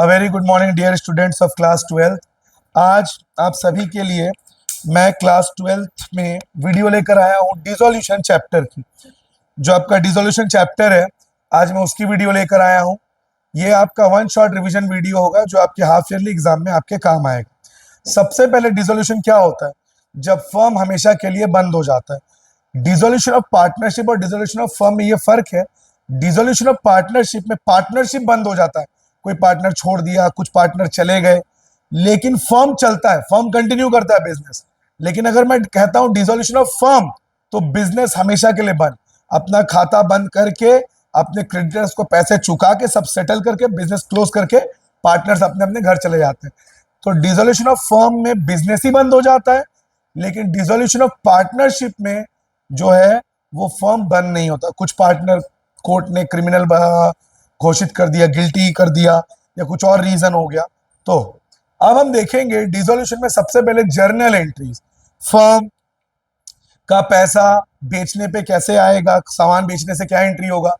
A very good morning dear students of class 12th। आज आप सभी के लिए मैं क्लास 12th में वीडियो लेकर आया हूँ डिसोल्यूशन चैप्टर की। जो आपका डिसोल्यूशन चैप्टर है, आज मैं उसकी वीडियो लेकर आया हूँ। ये आपका वन शॉट रिवीजन वीडियो होगा जो आपके हाफ ईयरली एग्जाम में आपके काम आएगा। सबसे पहले डिसोल्यूशन क्या होता है? जब फर्म हमेशा के लिए बंद हो जाता है। डिसोल्यूशन ऑफ पार्टनरशिप और डिसोल्यूशन ऑफ फर्म में ये फर्क है। डिसोल्यूशन ऑफ पार्टनरशिप में पार्टनरशिप बंद हो जाता है, कोई पार्टनर छोड़ दिया, कुछ पार्टनर चले गए, लेकिन फर्म चलता है, फर्म कंटिन्यू करता है बिजनेस। लेकिन अगर मैं कहता हूं डिसोल्यूशन ऑफ फर्म, तो बिजनेस हमेशा के लिए बंद, अपना खाता बंद करके, अपने क्रेडिटर्स को पैसे चुका के, सब सेटल करके, बिजनेस क्लोज करके पार्टनर्स अपने अपने घर चले जाते हैं। तो डिसोल्यूशन ऑफ फर्म में बिजनेस ही बंद हो जाता है, लेकिन डिसोल्यूशन ऑफ पार्टनरशिप में जो है वो फर्म बंद नहीं होता। कुछ पार्टनर कोर्ट ने क्रिमिनल घोषित कर दिया, गिल्टी कर दिया, या कुछ और रीजन हो गया। तो अब हम देखेंगे डिसोल्यूशन में सबसे पहले जर्नल एंट्रीज। फर्म का पैसा बेचने पे कैसे आएगा, सामान बेचने से क्या एंट्री होगा,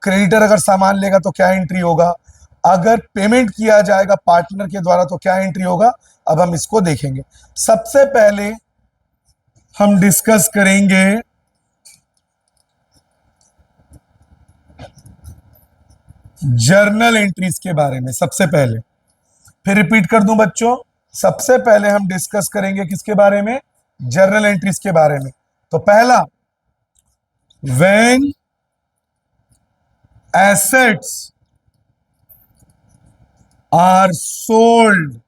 क्रेडिटर अगर सामान लेगा तो क्या एंट्री होगा, अगर पेमेंट किया जाएगा पार्टनर के द्वारा तो क्या एंट्री होगा। अब हम इसको देखेंगे। सबसे पहले हम डिस्कस करेंगे जर्नल एंट्रीज के बारे में। सबसे पहले फिर रिपीट कर दूं बच्चों, सबसे पहले हम डिस्कस करेंगे किसके बारे में? जर्नल एंट्रीज के बारे में। तो पहला, व्हेन एसेट्स आर सोल्ड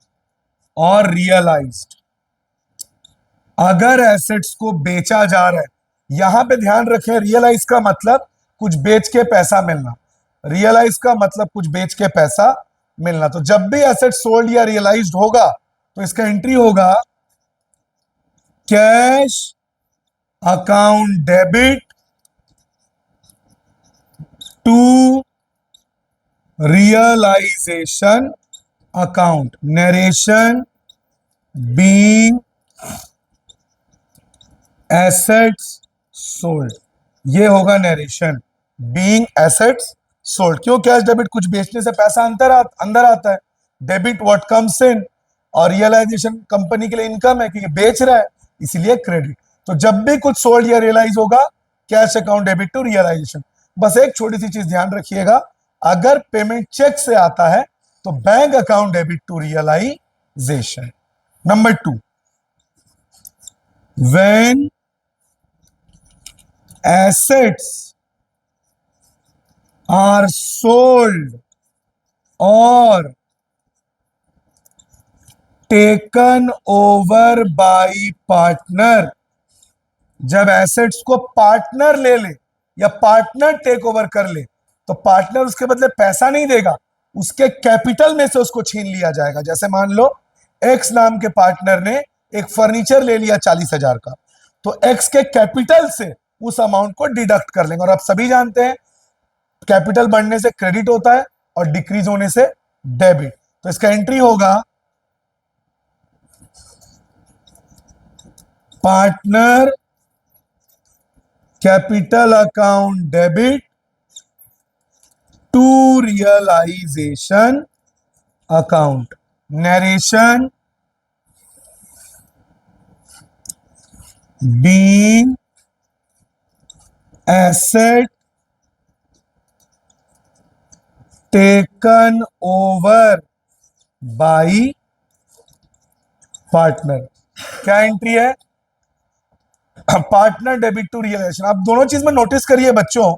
और रियलाइज्ड। अगर एसेट्स को बेचा जा रहा है, यहां पे ध्यान रखें, रियलाइज का मतलब कुछ बेच के पैसा मिलना, रियलाइज का मतलब कुछ बेच के पैसा मिलना। तो जब भी एसेट सोल्ड या रियलाइज्ड होगा तो इसका एंट्री होगा cash account debit to realisation account, narration being assets sold. ये होगा नरेशन बीइंग एसेट्स सोल्ड। क्यों? कैश डेबिट, कुछ बेचने से पैसा अंदर आता है, डेबिट व्हाट कम्स इन, और रियलाइजेशन कंपनी के लिए इनकम है क्योंकि बेच रहा है, इसलिए क्रेडिट। तो जब भी कुछ सोल्ड या रियलाइज होगा, cash account debit to realization. बस एक छोटी सी चीज ध्यान रखिएगा, अगर पेमेंट चेक से आता है तो bank account debit to realization. Number 2, when assets are sold or taken over by partner। जब एसेट्स को पार्टनर ले ले या पार्टनर टेक ओवर कर ले, तो पार्टनर उसके बदले पैसा नहीं देगा, उसके कैपिटल में से उसको छीन लिया जाएगा। जैसे मान लो एक्स नाम के पार्टनर ने एक फर्नीचर ले लिया 40,000 का, तो एक्स के कैपिटल से उस अमाउंट को डिडक्ट कर लेंगे। और आप सभी जानते हैं कैपिटल बढ़ने से क्रेडिट होता है और डिक्रीज होने से डेबिट। तो इसका एंट्री होगा partner capital account debit to realisation account, narration being asset taken over by partner. क्या एंट्री है? Partner debit to realization. आप दोनों चीज में नोटिस करिए बच्चों,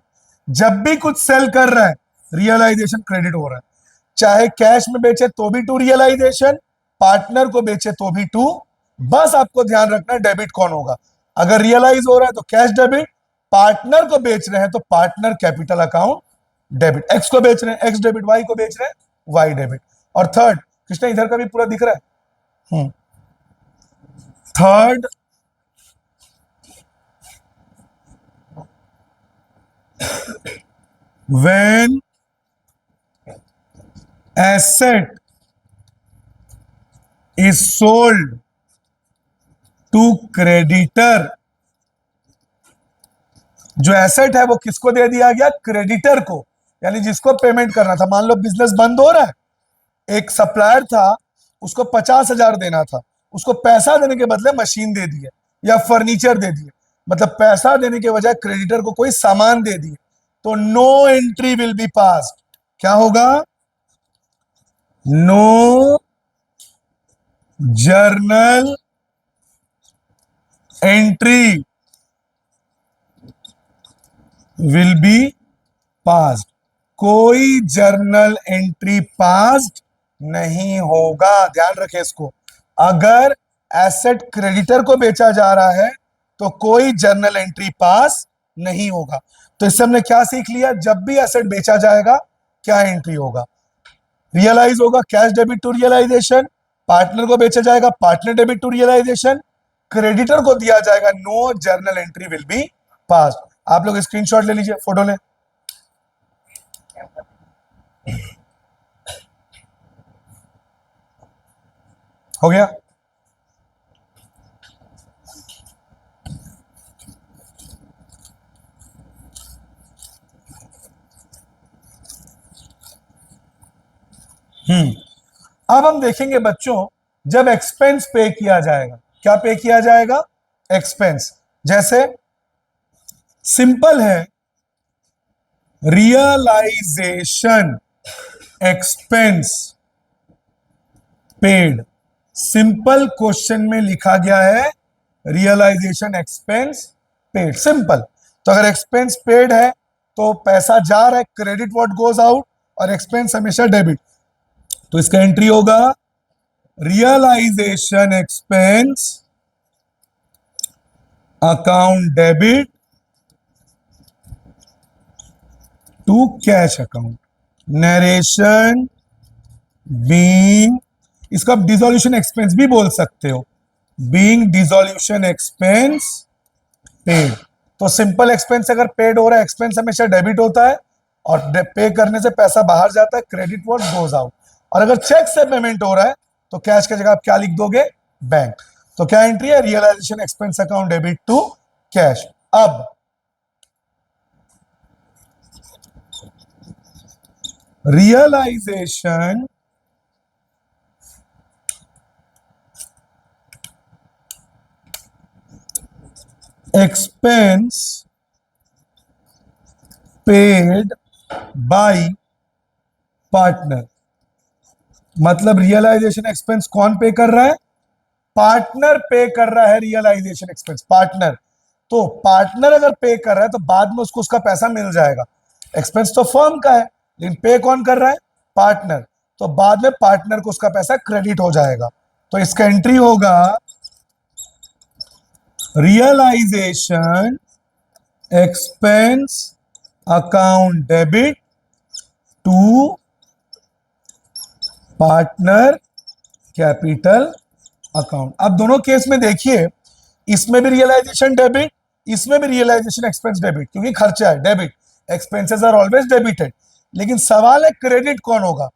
जब भी कुछ सेल कर रहा है रियलाइजेशन क्रेडिट हो रहा है, चाहे कैश में बेचे तो भी टू रियलाइजेशन, पार्टनर को बेचे तो भी टू। बस आपको ध्यान रखना है डेबिट कौन होगा। अगर रियलाइज हो रहा है तो कैश डेबिट, पार्टनर को बेच रहे हैं तो partner capital account debit. X को बेच रहे हैं एक्स डेबिट, वाई को बेच रहे हैं वाई डेबिट। और थर्ड, कृष्णा इधर का भी पूरा दिख रहा है। Third, when asset is sold to creditor, जो एसेट है वो किसको दे दिया गया? क्रेडिटर को, यानी जिसको पेमेंट करना था। मान लो बिजनेस बंद हो रहा है, एक सप्लायर था, उसको 50,000 देना था, उसको पैसा देने के बदले मशीन दे दिए या फर्नीचर दे दिए, मतलब पैसा देने के बजाय क्रेडिटर को कोई सामान दे दिए, तो no entry will be pass. क्या होगा? No journal entry will be pass. कोई जर्नल एंट्री पास नहीं होगा। ध्यान रखें इसको। अगर एसेट क्रेडिटर को बेचा जा रहा है तो कोई जर्नल एंट्री पास नहीं होगा। तो इससे हमने क्या सीख लिया? जब भी एसेट बेचा जाएगा क्या एंट्री होगा? रियलाइज होगा, cash debit to realisation. Partner को बेचा जाएगा, partner debit to realisation. Creditor को दिया जाएगा, no journal entry will be pass. आप लोग स्क्रीनशॉट ले लीजिए, फोटो ले। हो गया? अब हम देखेंगे बच्चों, जब एक्सपेंस पे किया जाएगा, क्या पे किया जाएगा? एक्सपेंस। जैसे सिंपल है, realisation expense paid. Simple question में लिखा गया है रियलाइजेशन एक्सपेंस पेड, सिंपल। तो अगर एक्सपेंस पेड है तो पैसा जा रहा है, क्रेडिट व्हाट गोज आउट, और एक्सपेंस हमेशा डेबिट। तो इसका एंट्री होगा realization expense account debit to cash account. Narration being, इसको आप डिसोल्यूशन एक्सपेंस भी बोल सकते हो, बीइंग डिसोल्यूशन एक्सपेंस पेड। तो सिंपल एक्सपेंस अगर पेड हो रहा है, एक्सपेंस हमेशा डेबिट होता है, और पे करने से पैसा बाहर जाता है, क्रेडिट व्हाट गोज आउट। और अगर चेक से पेमेंट हो रहा है तो कैश की जगह आप क्या लिख दोगे? बैंक। तो क्या एंट्री है? Realisation expense account debit to cash. अब realisation expense paid by partner. मतलब रियलाइजेशन एक्सपेंस कौन पे कर रहा है? पार्टनर पे कर रहा है रियलाइजेशन एक्सपेंस, पार्टनर। तो पार्टनर अगर पे कर रहा है तो बाद में उसको उसका पैसा मिल जाएगा। एक्सपेंस तो फर्म का है, लेकिन पे कौन कर रहा है? पार्टनर। तो बाद में पार्टनर को उसका पैसा क्रेडिट हो जाएगा। तो इसका एंट्री होगा realization expense account debit to partner capital account. अब दोनों केस में देखिए, इसमें भी रियलाइजेशन डेबिट, इसमें भी रियलाइजेशन एक्सपेंस डेबिट, क्योंकि खर्चा है debit, expenses are always debited. लेकिन सवाल है क्रेडिट कौन होगा?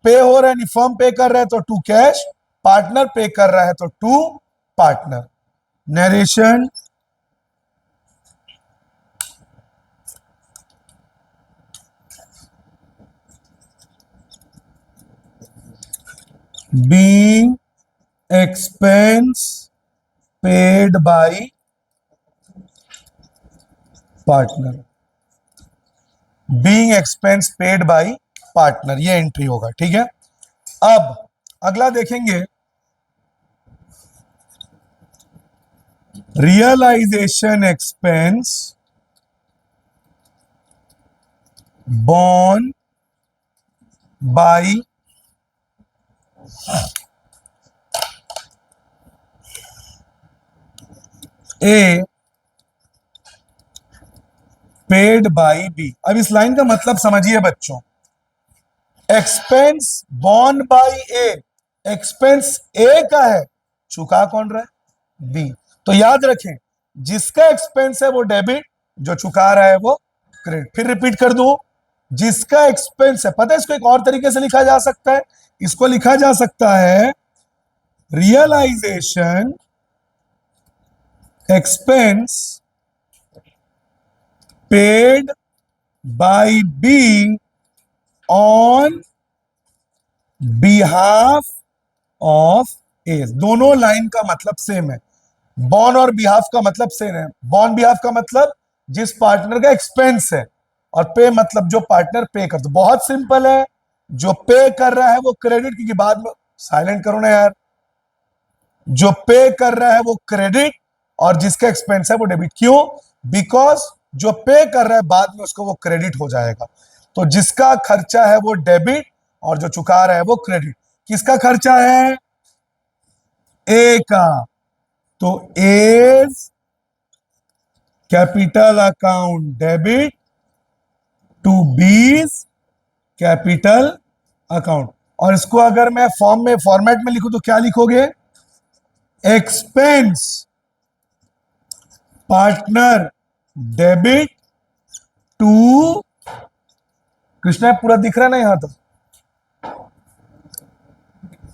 पे हो रहा है, फर्म पे कर रहा है तो टू कैश, पार्टनर पे कर रहा है तो to partner. Narration being expense paid by partner, being expense paid by partner, ये एंट्री होगा। ठीक है, अब अगला देखेंगे, realisation expense borne by A paid by B. अब इस लाइन का मतलब समझिए बच्चों, expense borne by A, expense A का है, चुका कौन रहा है? बी। तो याद रखें, जिसका एक्सपेंस है वो डेबिट, जो चुका रहा है वो क्रेडिट। फिर रिपीट कर दूं, जिसका एक्सपेंस है, पता है इसको एक और तरीके से लिखा जा सकता है, इसको लिखा जा सकता है realisation expense paid by B on behalf of A's, दोनों लाइन का मतलब सेम है। बॉन और बिहाफ का मतलब सेम है। बॉन बिहाफ का मतलब जिस पार्टनर का एक्सपेंस है, और पे मतलब जो पार्टनर पे करता। बहुत सिंपल है, जो पे कर रहा है वो क्रेडिट, क्योंकि बाद में साइलेंट करो ना यार, जो पे कर रहा है वो क्रेडिट और जिसका एक्सपेंस है वो डेबिट। क्यों? बिकॉज जो पे कर रहा है बाद में उसको वो क्रेडिट हो जाएगा। तो जिसका खर्चा है वो डेबिट और जो चुका रहा है वो क्रेडिट। किसका खर्चा है? ए का। तो A's capital account debit to B's capital account. और इसको अगर मैं फॉर्म में फॉर्मेट में लिखूं तो क्या लिखोगे? Expense partner debit to, Krishna पूरा दिख रहा है ना यहां तक,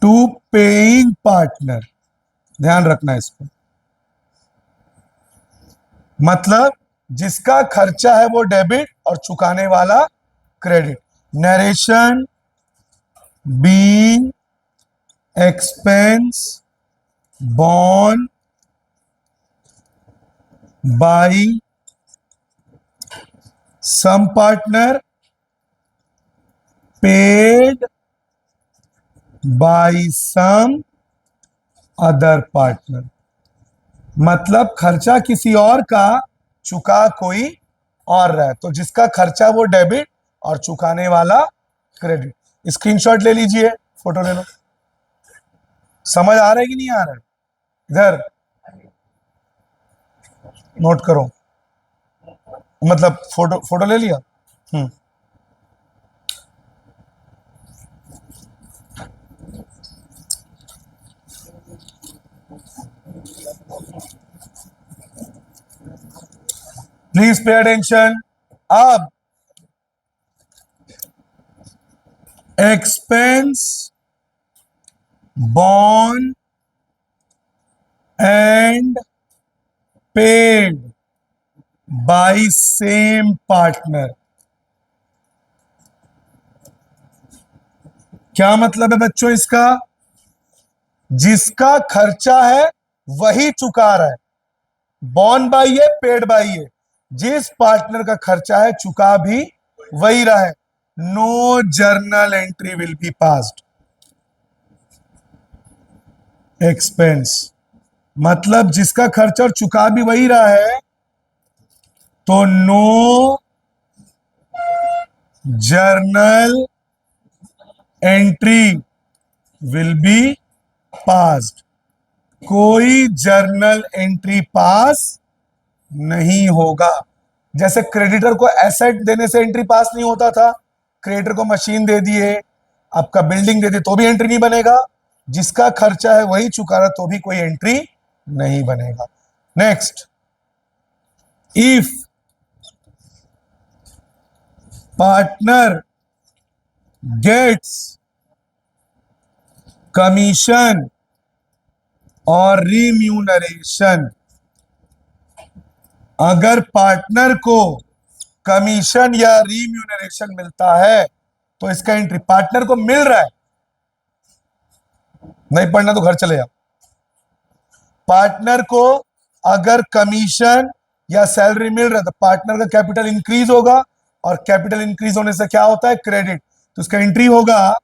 टू पेइंग पार्टनर। ध्यान रखना इसको, मतलब जिसका खर्चा है वो डेबिट और चुकाने वाला credit. Narration being expense borne by some partner, paid by some other partner। मतलब खर्चा किसी और का, चुका कोई और रहा है। तो जिसका खर्चा वो डेबिट और चुकाने वाला क्रेडिट। स्क्रीनशॉट ले लीजिए, फोटो ले लो। समझ आ रहा है कि नहीं आ रहा है? इधर नोट करो, मतलब फोटो फोटो ले लिया। Please pay attention. अब expense borne and paid by same partner। क्या मतलब है बच्चों इसका? जिसका खर्चा है वही चुका रहा है। बॉर्न बाई है, पेड बाई है। जिस पार्टनर का खर्चा है चुका भी वही रहा है। No journal entry will be passed. Expense मतलब जिसका खर्चा और चुका भी वही रहा है, तो no journal entry will be passed. कोई जर्नल एंट्री पास नहीं होगा। जैसे क्रेडिटर को एसेट देने से एंट्री पास नहीं होता था, क्रेडिटर को मशीन दे दिए, आपका बिल्डिंग दे दी तो भी एंट्री नहीं बनेगा। जिसका खर्चा है वही चुका रहा तो भी कोई एंट्री नहीं बनेगा। Next, if partner gets commission और रिम्यूनरेशन, अगर पार्टनर को कमीशन या रिम्यूनरेशन मिलता है तो इसका एंट्री। पार्टनर को मिल रहा है, नहीं पढ़ना तो घर चले जाओ। पार्टनर को अगर कमीशन या सैलरी मिल रहा है तो पार्टनर का कैपिटल इंक्रीज होगा, और कैपिटल इंक्रीज होने से क्या होता है? क्रेडिट। तो इसका एंट्री होगा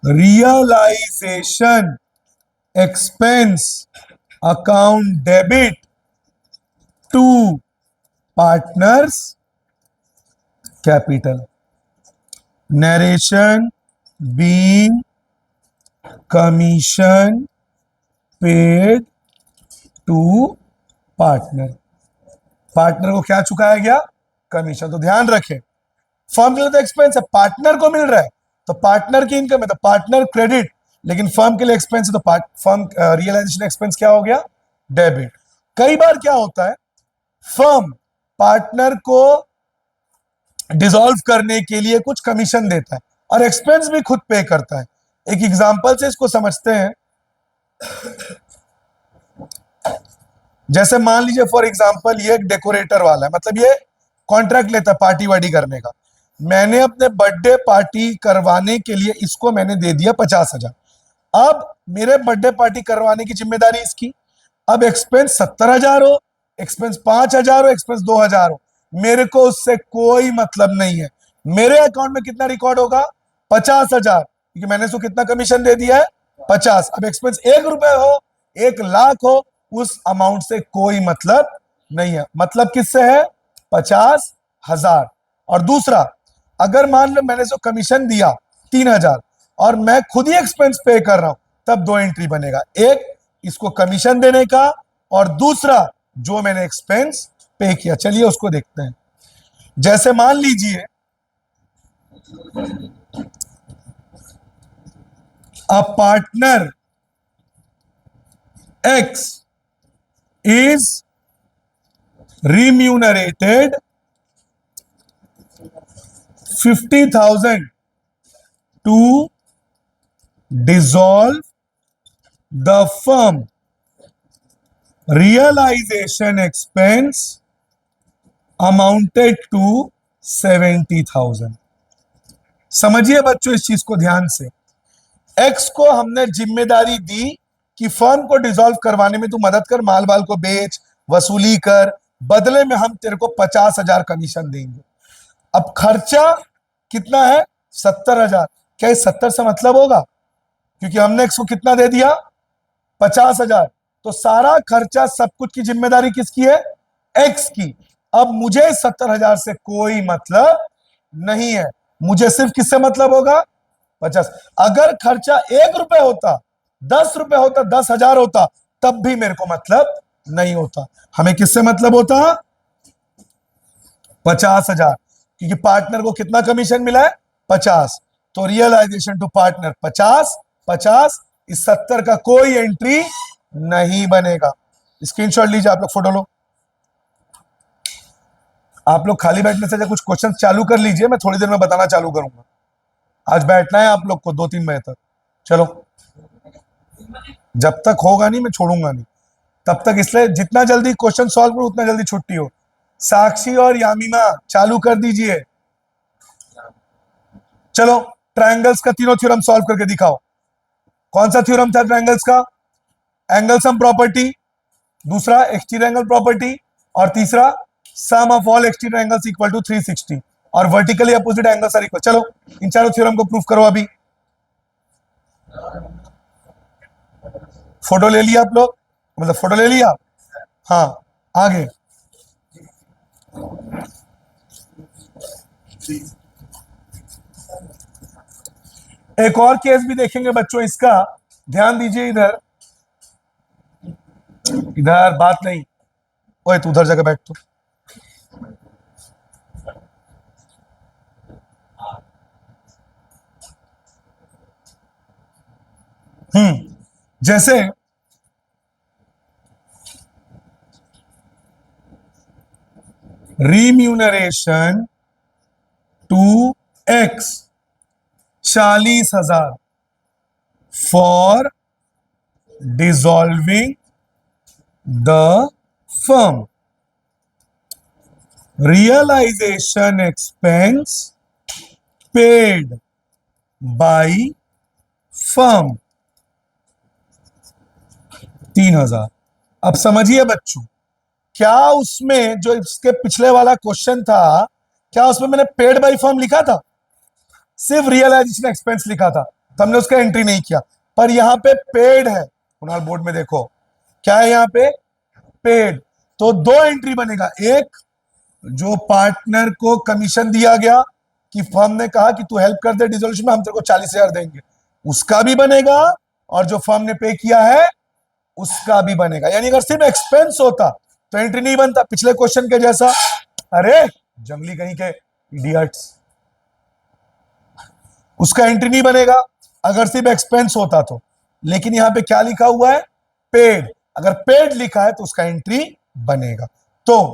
realization expense account debit to partners capital. Narration being commission paid to partner. Partner को क्या चुकाया गया? कमीशन। तो ध्यान रखें, फर्म के लिए तो एक्सपेंस है, पार्टनर को मिल रहा है तो पार्टनर की इनकम है तो पार्टनर क्रेडिट, लेकिन फर्म के लिए एक्सपेंस है तो फर्म रियलाइजेशन एक्सपेंस क्या हो गया? डेबिट। कई बार क्या होता है, फर्म पार्टनर को डिसॉल्व करने के लिए कुछ कमीशन देता है और एक्सपेंस भी खुद पे करता है। एक एग्जांपल से इसको समझते हैं। जैसे मान लीजिए फॉर एग्जांपल ये एक डेकोरेटर वाला है, मतलब ये कॉन्ट्रैक्ट लेता है पार्टी वार्टी करने का। मैंने अपने बर्थडे पार्टी करवाने के लिए इसको मैंने दे दिया 50,000। अब मेरे बर्थडे पार्टी करवाने की जिम्मेदारी इसकी। अब एक्सपेंस 70,000 हो, एक्सपेंस 5,000 हो, एक्सपेंस 2,000 हो, मेरे को उससे कोई मतलब नहीं है। मेरे अकाउंट में कितना रिकॉर्ड होगा? 50,000, क्योंकि मैंने उसको कितना कमीशन दे दिया है? 50। अब एक्सपेंस 1 रुपए हो, 1 लाख हो, उस अमाउंट से कोई मतलब नहीं है। मतलब किससे है? 50,000। और दूसरा, अगर मान लो मैंने उसको कमीशन दिया 3,000 और मैं खुद ही एक्सपेंस पे कर रहा हूं, तब 2 एंट्री बनेगा। एक इसको कमीशन देने का, और दूसरा जो मैंने एक्सपेंस पे किया। चलिए उसको देखते हैं। जैसे मान लीजिए a partner x is remunerated 50,000 to dissolve the firm. Realization expense amounted to 70,000। समझिए बच्चों इस चीज को ध्यान से। एक्स को हमने जिम्मेदारी दी कि फर्म को डिसॉल्व करवाने में तू मदद कर, माल बाल को बेच, वसूली कर, बदले में हम तेरे को 50,000 कमीशन देंगे। अब खर्चा कितना है? 70,000। क्या इस 70 से मतलब होगा? क्योंकि हमने एक्स को कितना दे दिया? 50,000। तो सारा खर्चा सब कुछ की जिम्मेदारी किसकी है? एक्स की। अब मुझे 70,000 से कोई मतलब नहीं है, मुझे सिर्फ किससे मतलब होगा? 50। अगर खर्चा 1 रुपए होता, 10 रुपए होता, 10,000 होता, तब भी मेरे को मतलब नहीं होता। हमें किससे मतलब होता? 50,000, क्योंकि पार्टनर को कितना कमीशन मिला है? 50। तो रियलाइजेशन टू पार्टनर 50, 50। इस 70 का कोई एंट्री नहीं बनेगा। स्क्रीनशॉट लीजिए, आप लोग फोटो लो। आप लोग खाली बैठने से कुछ क्वेश्चन चालू कर लीजिए, मैं थोड़ी देर में बताना चालू करूंगा। आज बैठना है आप लोग को 2-3 बजे तक। चलो, जब तक होगा नहीं मैं छोड़ूंगा नहीं तब तक, इसलिए जितना जल्दी क्वेश्चन सॉल्व करो उतना जल्दी छुट्टी हो। साक्षी और यामिमा चालू कर दीजिए। चलो, ट्रायंगल्स का तीनों थ्योरम सॉल्व करके दिखाओ। कौन सा थ्योरम था ट्रायंगल्स का? एंगल सम प्रॉपर्टी, दूसरा एक्सटीरियर एंगल प्रॉपर्टी, और तीसरा sum of all exterior angles equal to 360, और vertically opposite angles are equal. चलो इन चारों थ्योरम को प्रूफ करो। अभी फोटो ले लिया आप लोग? मतलब फोटो ले लिया? हाँ, आगे। एक और केस भी देखेंगे बच्चों, इसका ध्यान दीजिए। इधर इधर बात नहीं, ओए तू उधर जगह बैठ। तो जैसे remuneration to X 40,000 for dissolving the firm. Realization expense paid by firm 3,000। अब समझिए बच्चों, क्या उसमें जो इसके पिछले वाला क्वेश्चन था, क्या उसमें मैंने पेड बाय फर्म लिखा था? सिर्फ रियलाइजेशन एक्सपेंस लिखा था, तो हमने उसका एंट्री नहीं किया। पर यहां पे पेड है, कुणाल बोर्ड में देखो क्या है यहाँ पे? पेड। तो 2 एंट्री बनेगा। एक, जो पार्टनर को कमीशन दिया गया कि फर्म ने कहा कि तू हेल्प कर दे डिसोल्यूशन में, हम तेरे को 40,000 देंगे, उसका भी बनेगा, और जो फर्म ने पे किया है उसका भी बनेगा। यानी अगर सिर्फ एक्सपेंस होता तो एंट्री नहीं बनता, पिछले क्वेश्चन के जैसा। अरे जंगली कहीं के इडियट्स, उसका एंट्री नहीं बनेगा अगर सिर्फ एक्सपेंस होता तो। लेकिन यहां पे क्या लिखा हुआ है? पेड। अगर पेड लिखा है तो उसका एंट्री बनेगा। तो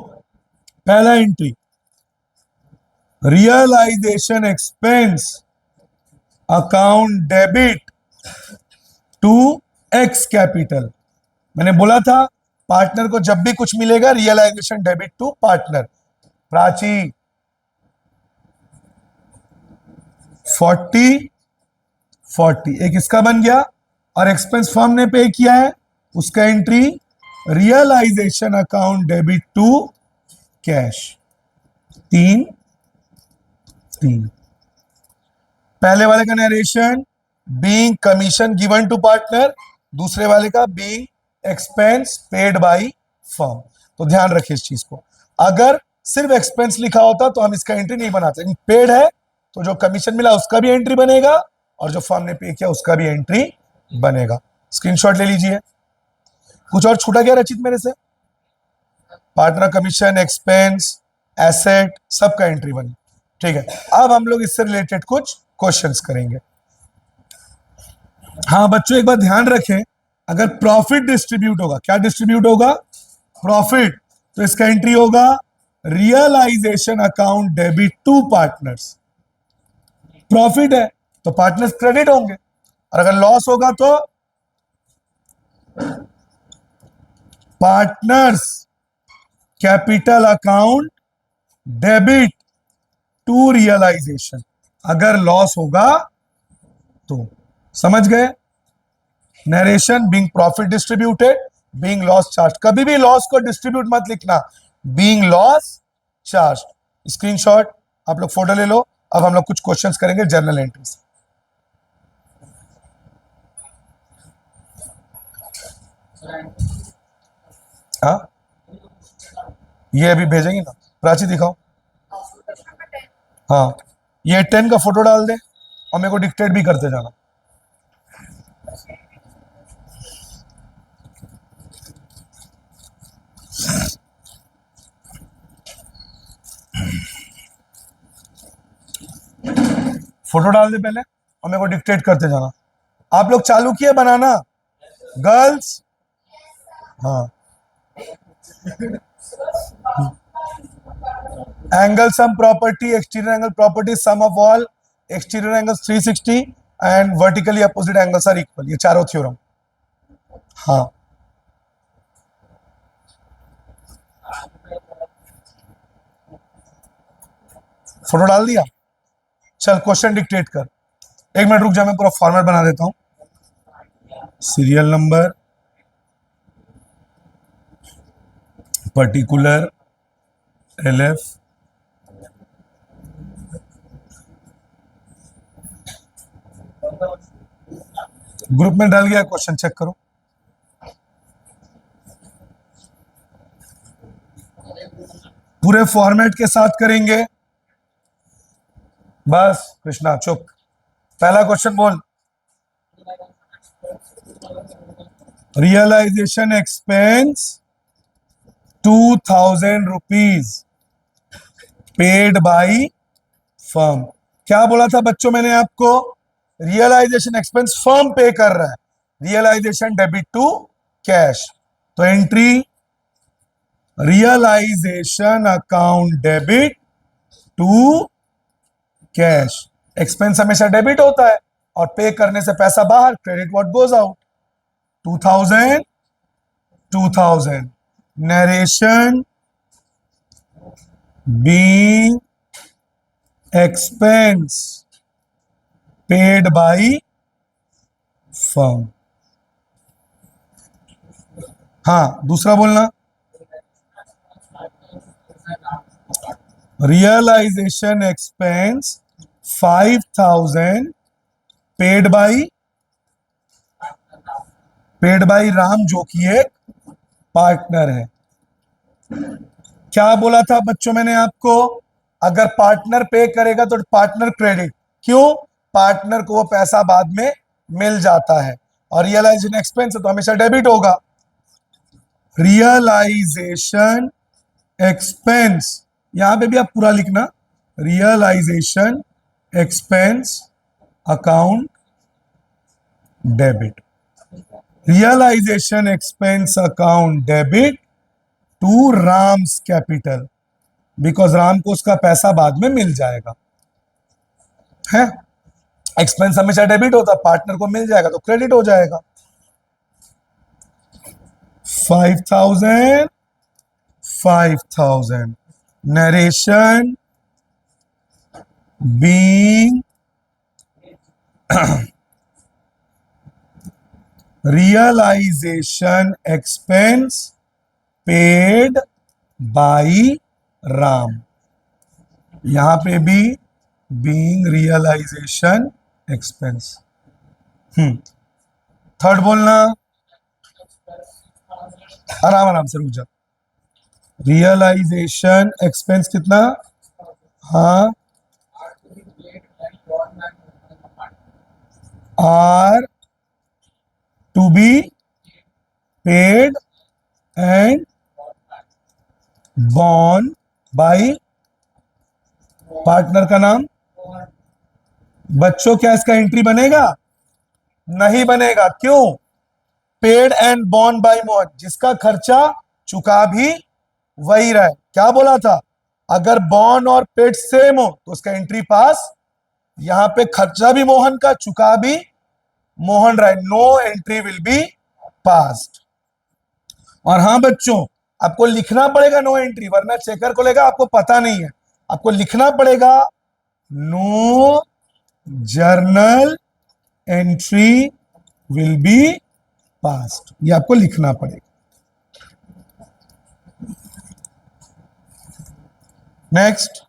पहला entry, realisation expense account debit to X capital. मैंने बोला था पार्टनर को जब भी कुछ मिलेगा realization debit to partner. Prachi, 40 40 एक इसका बन गया, और एक्सपेंस फर्म ने पे किया है उसका entry realization account debit to cash. 3 3 पहले वाले का narration being commission given to partner, दूसरे वाले का being expense paid by firm. तो ध्यान रखिए इस चीज को, अगर सिर्फ एक्सपेंस लिखा होता तो हम इसका एंट्री नहीं बनाते, पेड है तो जो कमीशन मिला उसका भी एंट्री बनेगा और जो फर्म ने पे किया उसका भी एंट्री बनेगा। स्क्रीनशॉट ले लीजिए। कुछ और छूटा गया रचित मेरे से? पार्टनर कमीशन, एक्सपेंस, एसेट, सबका एंट्री बनी। ठीक है, अब हम लोग इससे रिलेटेड कुछ क्वेश्चंस करेंगे। हाँ बच्चों एक बात ध्यान रखें, अगर प्रॉफिट डिस्ट्रीब्यूट होगा, क्या डिस्ट्रीब्यूट होगा? प्रॉफिट, तो इसका एंट्री होगा realization account debit to partners. Profit है तो पार्टनर्स क्रेडिट होंगे, और अगर लॉस होगा तो partners capital account debit to realization. अगर लॉस होगा तो, समझ गए? Narration being profit distributed, being loss charge. कभी भी लॉस को डिस्ट्रीब्यूट मत लिखना, बीइंग लॉस चार्ज। स्क्रीनशॉट आप लोग फोटो ले लो। अब हम लोग कुछ क्वेश्चंस करेंगे जर्नल एंट्री से। हाँ ये अभी भेजेंगे ना, प्राची दिखाओ। हाँ ये 10 का फोटो डाल दे और मेरे को डिक्टेट भी करते जाना। फोटो डाल दे पहले और मेरे को डिक्टेट करते जाना। आप लोग चालू किए बनाना गर्ल्स? हाँ angle sum property, exterior angle property, sum of all exterior angles 360 and vertically opposite angles are equal, ये चारों थ्योरम। हाँ फोटो डाल दिया? चल क्वेश्चन डिक्टेट कर। एक मिनट रुक जा, मैं पूरा फॉर्मेट बना देता हूं। Serial number, particular, LF, group में डाल गया, क्वेश्चन चेक करो। पूरे फॉर्मेट के साथ करेंगे। बस कृष्णा चुप। पहला क्वेश्चन बोल। Realization expense 2000 rupees paid by firm. क्या बोला था बच्चों मैंने आपको? रियलाइजेशन एक्सपेंस फर्म पे कर रहा है, रियलाइजेशन डेबिट टू कैश। तो entry realization account debit to cash. Expense हमेशा डेबिट होता है और पे करने से पैसा बाहर, credit what goes out. 2000 2000 narration being expense paid by firm. हाँ दूसरा बोलना, realization expense 5000 paid by Ram जो कि एक पार्टनर है। क्या बोला था बच्चों मैंने आपको? अगर पार्टनर पे करेगा तो पार्टनर क्रेडिट। क्यों? पार्टनर को वो पैसा बाद में मिल जाता है, और रियलाइजेशन एक्सपेंस तो हमेशा डेबिट होगा। रियलाइजेशन एक्सपेंस, यहां पे भी आप पूरा लिखना, realization expense account debit. Realization expense account debit to Ram's capital, because Ram को उसका पैसा बाद में मिल जाएगा। है एक्सपेंस हमेशा डेबिट होता, पार्टनर को मिल जाएगा तो क्रेडिट हो जाएगा। 5000 narration being realisation expense paid by Ram, यहां पे भी बीइंग रियलाइजेशन एक्सपेंस। थर्ड बोलना, आराम आराम से रुक जा। रियलाइजेशन एक्सपेंस कितना? हाँ, are to be paid and borne by partner का नाम। बच्चों क्या इसका एंट्री बनेगा? नहीं बनेगा। क्यों? Paid and borne by Mohan, जिसका खर्चा चुका भी वही रहे। क्या बोला था? अगर बॉर्न और पेड सेम हो तो उसका एंट्री पास। यहां पे खर्चा भी मोहन का, चुका भी मोहन रहे, no entry will be passed. और हाँ बच्चों, आपको लिखना पड़ेगा नो एंट्री, वरना चेकर को लेगा आपको पता नहीं है। आपको लिखना पड़ेगा no journal entry will be passed, ये आपको लिखना पड़ेगा। Next,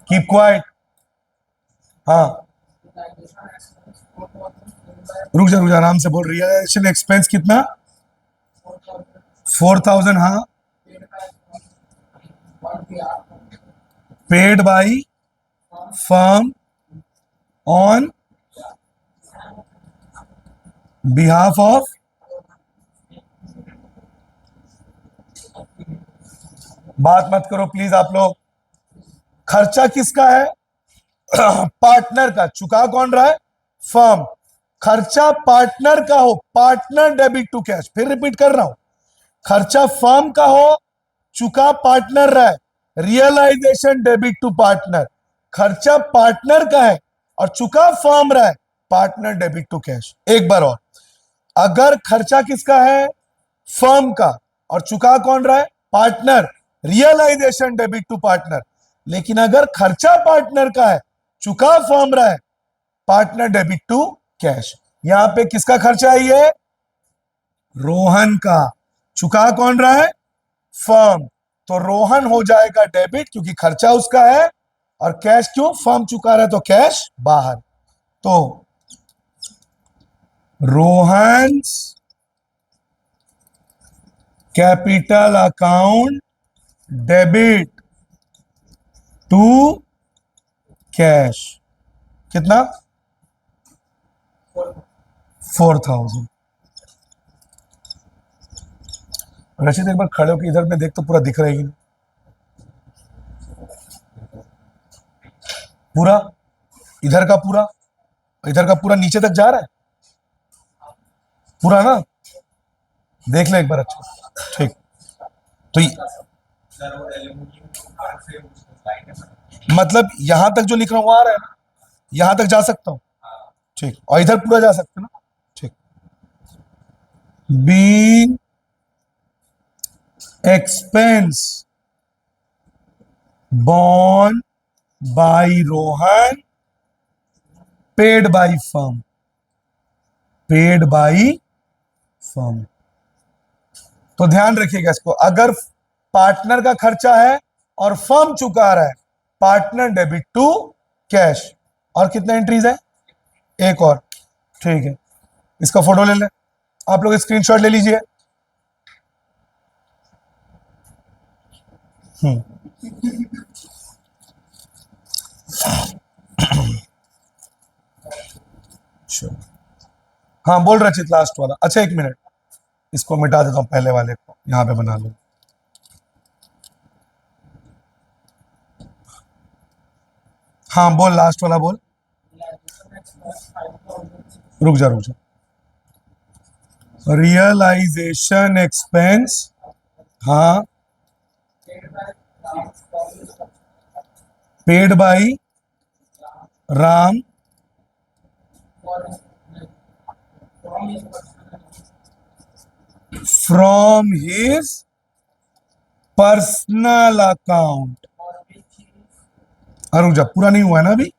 keep quiet. हाँ, रुक जा आराम से बोल। रियलाइजेशन एक्सपेंस कितना? 4000। हाँ, paid by firm on behalf of, बात मत करो प्लीज आप लोग। खर्चा किसका है? पार्टनर का। चुका कौन रहा है? फर्म। खर्चा पार्टनर का हो, पार्टनर डेबिट टू कैश। फिर रिपीट कर रहा हूं, खर्चा फर्म का हो, चुका पार्टनर रहा है, रियलाइजेशन डेबिट टू पार्टनर। खर्चा पार्टनर का है और चुका फर्म रहा है, पार्टनर डेबिट टू कैश। एक बार और, अगर खर्चा किसका है? फर्म का, और चुका कौन रहा है? Partner, realization debit to partner. लेकिन अगर खर्चा पार्टनर का है, चुका फर्म रहा है, पार्टनर डेबिट टू कैश। यहां पे किसका खर्चा है? ये रोहन का। चुका कौन रहा है? फर्म। तो रोहन हो जाएगा डेबिट, क्योंकि खर्चा उसका है, और कैश क्यों? फर्म चुका रहा है तो कैश बाहर। तो Rohan's capital account debit to cash कितना? 4000। रशीद एक बार खड़े होकर इधर में देख तो पूरा दिख रहेगी पूरा, इधर का पूरा नीचे तक जा रहा है पूरा ना? देख ले एक बार अच्छा। ठीक, तो मतलब यहां तक जो लिख रहा हूं आ रहा है ना, यहां तक जा सकता हूं। ठीक, और इधर पूरा जा सकते ना? ठीक। Being expense borne by Rohan, paid by firm, paid by firm. तो ध्यान रखिएगा इसको, अगर पार्टनर का खर्चा है और फर्म चुका रहा है, पार्टनर डेबिट टू कैश। और कितने एंट्रीज है? एक और। ठीक है, इसका फोटो ले लें आप लोग, स्क्रीनशॉट ले लीजिए। हाँ बोल रचित, लास्ट वाला। अच्छा एक मिनट, इसको मिटा देता हूं, पहले वाले को यहां पे बना लो। हाँ बोल, लास्ट वाला बोल। रुक जा। रियलाइजेशन एक्सपेंस, हाँ, paid by Ram from his personal account रुक जा, पूरा नहीं हुआ है ना अभी।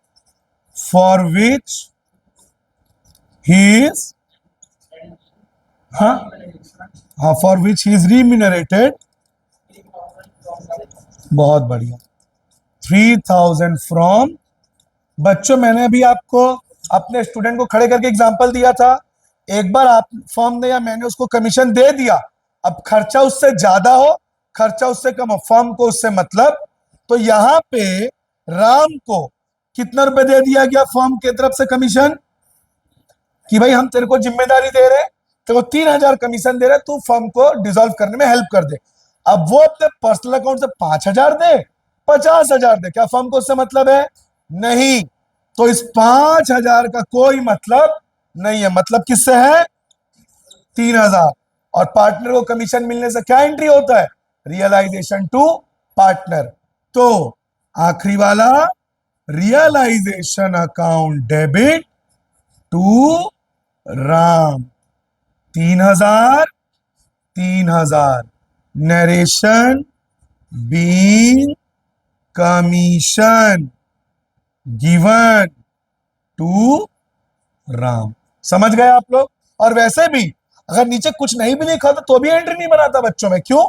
फॉर विच ही इज, हाँ हाँ, फॉर विच ही इज रिम्यूनरेटेड, बहुत बढ़िया, 3000 फ्रॉम। बच्चों मैंने अभी आपको अपने स्टूडेंट को खड़े करके एग्जांपल दिया था, एक बार आप फर्म ने या मैंने उसको कमीशन दे दिया, अब खर्चा उससे ज्यादा हो खर्चा उससे कम हो, फर्म को उससे मतलब, तो यहां पे राम को कितना रुपए दे दिया गया फर्म की तरफ से कमीशन, कि भाई हम तेरे को जिम्मेदारी दे रहे हैं, तेरे को 3000 कमीशन दे रहे, तू फर्म को डिसॉल्व करने में हेल्प कर दे। अब वो अपने पर्सनल अकाउंट से 5000 दे, 50,000 दे, क्या फर्म को उससे मतलब है? नहीं। तो इस 5000 का कोई मतलब नहीं है, मतलब किससे है? 3000। और पार्टनर को कमीशन मिलने से क्या एंट्री होता है? Realization to partner. तो आखिरी वाला, realization account debit to Ram, 3000, 3000, narration being commission given to Ram. समझ गए आप लोग? और वैसे भी अगर नीचे कुछ नहीं भी लिखा तो भी एंट्री नहीं बनाता बच्चों में, क्यों?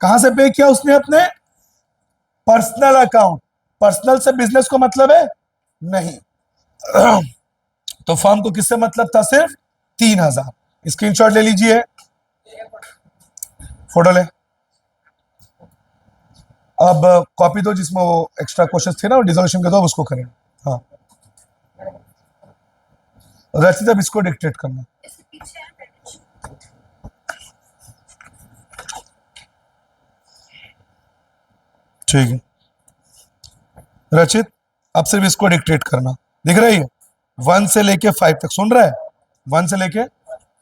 कहां से पे किया उसने? अपने पर्सनल अकाउंट। पर्सनल से बिजनेस को मतलब है? नहीं। तो फर्म को किससे मतलब था? सिर्फ 3000। स्क्रीनशॉट ले लीजिए, फोटो ले। अब कॉपी दो जिसमें वो एक्स्ट्रा क्वेश्चन थे ना, वो डिसोल्यूशन के दो, उसको करें। हाँ रचित, अब इसको डिक्टेट करना। ठीक है रचित, अब सिर्फ इसको डिक्टेट करना। दिख रही है? 1 से लेके 5 तक सुन रहा है? 1 से लेके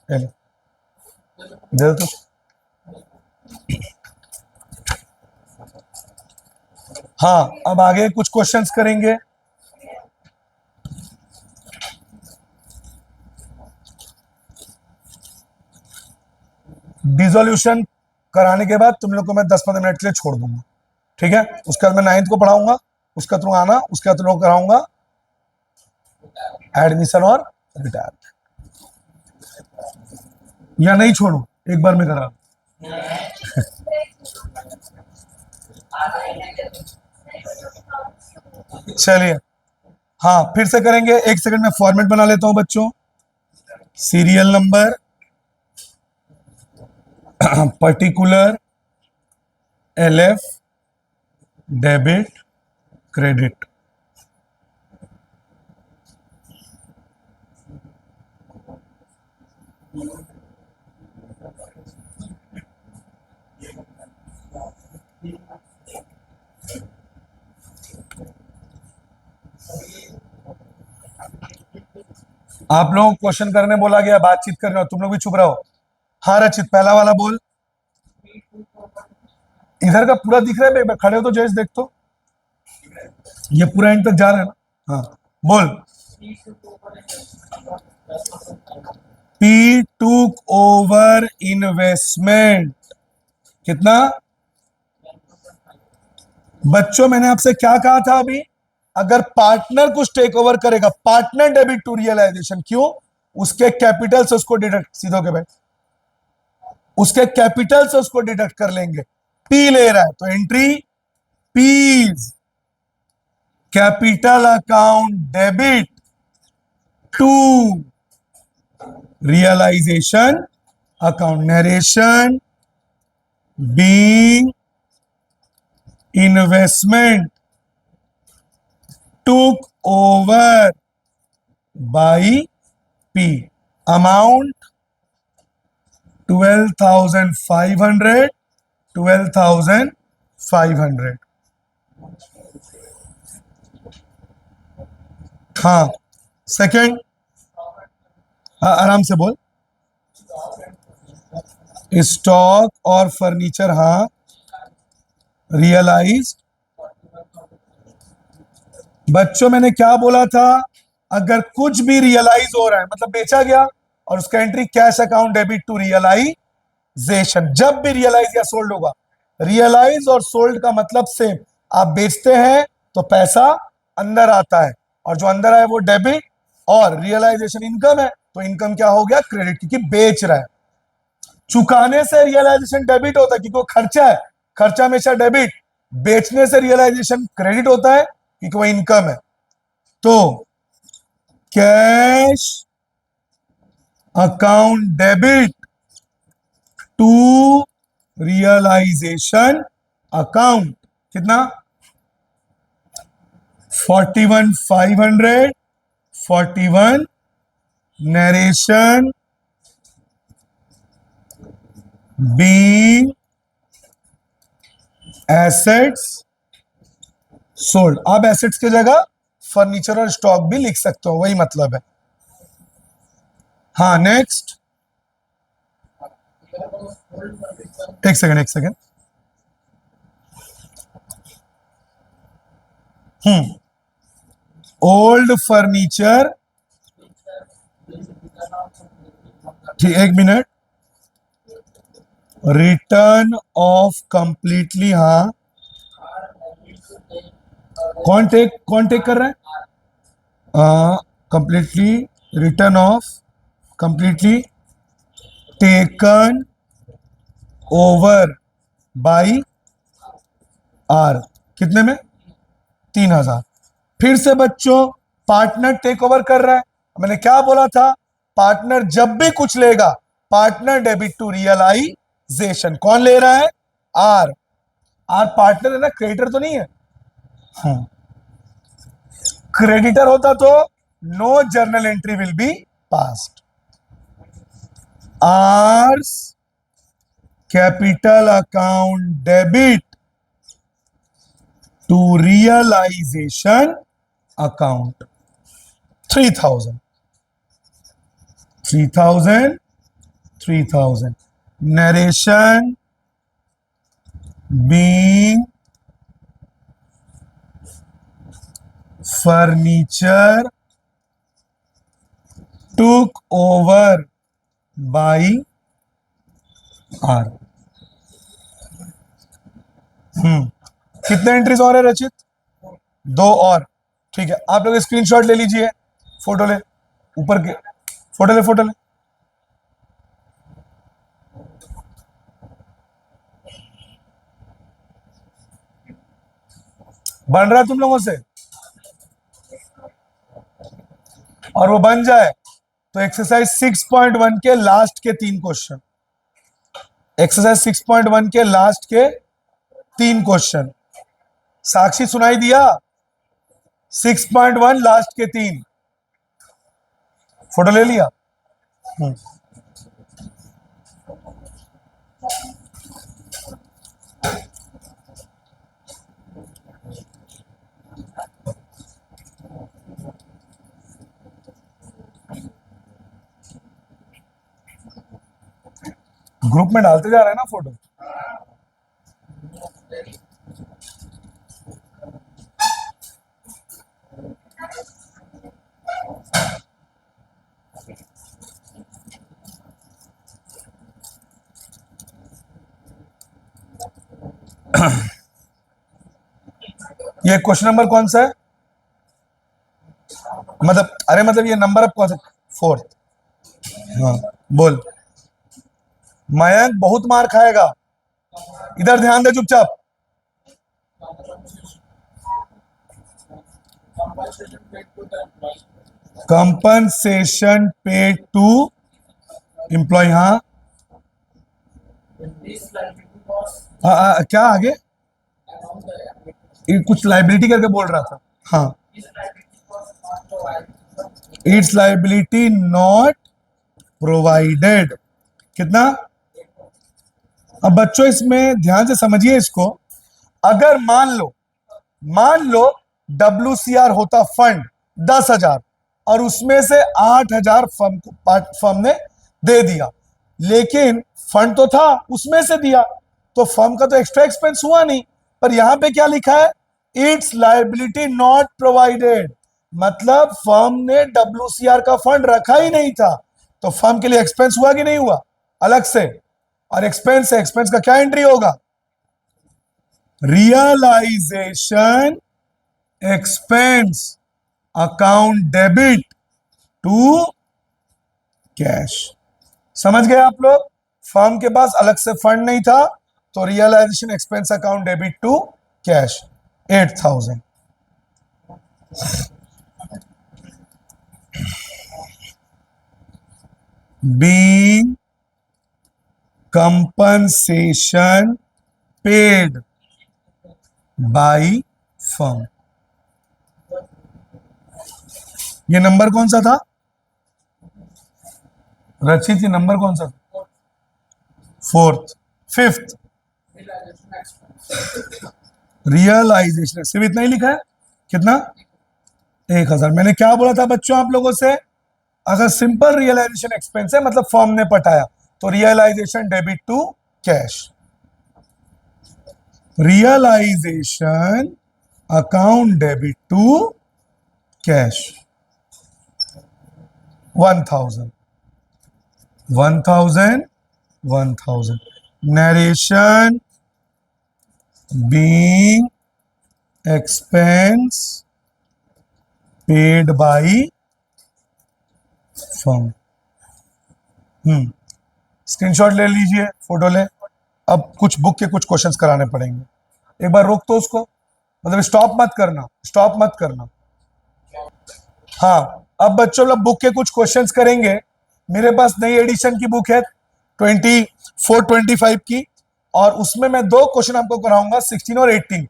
दे तो। हाँ अब आगे कुछ क्वेश्चंस करेंगे। डिसोल्यूशन कराने के बाद तुम लोग को मैं 10-15 मिनट के लिए छोड़ दूंगा, ठीक है? उसके बाद मैं 9th को पढ़ाऊंगा, उसका थ्रू आना, उसके बाद तुम लोग कराऊंगा एडमिशन और रिटायर। या नहीं छोड़ू, एक बार में करा। चलिए हाँ फिर से करेंगे, एक सेकंड में फॉर्मेट बना लेता हूं बच्चों। Serial number, particular, LF, debit, credit. आप लोग क्वेश्चन करने बोला गया, बातचीत करने हो, तुम लोग भी चुप रहो। हाँ रचित, पहला वाला बोल। इधर का पूरा दिख रहा है? एक बार खड़े हो तो जैसे देख तो, ये पूरा एंड तक जा रहा है ना? हाँ बोल। पी टूक ओवर इन्वेस्टमेंट, कितना? बच्चों मैंने आपसे क्या कहा था अभी? अगर पार्टनर कुछ टेक ओवर करेगा, पार्टनर डेबिट टू रियलाइजेशन, क्यों? उसके कैपिटल से उसको डिडक्ट, सीधो के भाई, उसके कैपिटल से उसको डिडक्ट कर लेंगे। पी ले रहा है तो एंट्री पीज, capital account debit to realisation account, narration being investment took over by P, amount 12,500, 12,500। हाँ सेकंड, हाँ आराम से बोल। स्टॉक और फर्नीचर, हाँ रियलाइज। बच्चों मैंने क्या बोला था? अगर कुछ भी रियलाइज हो रहा है मतलब बेचा गया, और उसका entry cash account debit to realization. जब भी रियलाइज या सोल्ड होगा, रियलाइज और सोल्ड का मतलब सेम। आप बेचते हैं तो पैसा अंदर आता है, और जो अंदर आए वो डेबिट, और रियलाइजेशन इनकम है तो इनकम क्या हो गया, क्रेडिट, क्योंकि बेच रहा है। चुकाने से रियलाइजेशन डेबिट होता है क्योंकि वो खर्चा है, खर्चा हमेशा डेबिट। बेचने से रियलाइजेशन क्रेडिट होता है क्योंकि वो इनकम है। तो cash account debit to realisation account, कितना, 41,500, 41 नरेशन बीइंग एसेट्स सोल्ड। आप एसेट्स की जगह फर्नीचर और स्टॉक भी लिख सकते हो, वही मतलब है। हाँ नेक्स्ट, एक सेकंड एक सेकंड। ओल्ड फर्नीचर, ठीक, एक मिनट, रिटर्न ऑफ कंप्लीटली, हाँ कौन टेक कर रहा है, completely, return of completely taken over by R, कितने में, 3,000। फिर से बच्चों पार्टनर टेक ओवर कर रहा है। मैंने क्या बोला था, पार्टनर जब भी कुछ लेगा, पार्टनर डेबिट टू रियलाइजेशन, कौन ले रहा है, आर। आर पार्टनर है ना, क्रेडिटर तो नहीं है। क्रेडिटर होता तो no journal entry will be passed. R's capital account debit to realisation account, 3,000, 3,000, 3,000 narration being furniture took over by R. कितने एंट्रीज और है रचित, 2 और, ठीक है। आप लोग स्क्रीनशॉट ले लीजिए, फोटो ले, ऊपर के फोटो ले, फोटो ले। बन रहा है तुम लोगों से, और वो बन जाए तो एक्सरसाइज 6.1 के लास्ट के 3 क्वेश्चन, एक्सरसाइज 6.1 के लास्ट के 3 क्वेश्चन, साक्षी सुनाई दिया, 6.1 लास्ट के 3, फोटो ले लिया। ग्रुप में डालते जा रहे हैं ना फोटो। ये क्वेश्चन नंबर कौन सा है, मतलब अरे मतलब ये नंबर अब कौन सा, 4th। हाँ बोल, मयंक बहुत मार खाएगा, इधर ध्यान दे चुपचाप। कंपनसेशन पेड टू एम्प्लॉय, हाँ क्या आगे, कुछ लाइबिलिटी करके बोल रहा था, हाँ इट्स लाइबिलिटी नॉट प्रोवाइडेड, कितना। अब बच्चों इसमें ध्यान से समझिए इसको, अगर मान लो WCR होता फंड 10,000 और उसमें से 8,000 फर्म ने दे दिया, लेकिन फंड तो था उसमें से दिया, तो फर्म का तो एक्स्ट्रा एक्सपेंस हुआ नहीं। पर यहां पे क्या लिखा है, इट्स लायबिलिटी नॉट प्रोवाइडेड, मतलब फर्म ने WCR का फंड रखा ही नहीं था, तो फर्म के लिए एक्सपेंस हुआ कि नहीं हुआ, अलग से। और एक्सपेंस है, एक्सपेंस का क्या एंट्री होगा, realization expense account debit to cash. समझ गए आप लोग? फर्म के पास अलग से फंड नहीं था, तो realization expense account debit to cash 8,000। being compensation paid by firm। ये नंबर कौन सा था रचित? ये नंबर कौन सा था? फोर्थ। फिफ्थ रियलाइजेशन, सिर्फ इतना ही लिखा है। कितना? 1,000। मैंने क्या बोला था बच्चों आप लोगों से? अगर सिंपल रियलाइजेशन एक्सपेंस है मतलब फर्म ने पटाया, तो realization debit to cash. Realization account debit to cash 1,000 1,000 1,000। Narration being expense paid by firm. Screenshot ले लीजिए, फोटो ले। अब कुछ बुक के कुछ क्वेश्चंस कराने पड़ेंगे। एक बार रोक तो उसको, मतलब स्टॉप मत करना, स्टॉप मत करना। हाँ, अब बच्चों लोग बुक के कुछ क्वेश्चंस करेंगे। मेरे पास नई एडिशन की बुक है 24-25 की, और उसमें मैं 2 क्वेश्चन आपको कराऊंगा 16 और 18।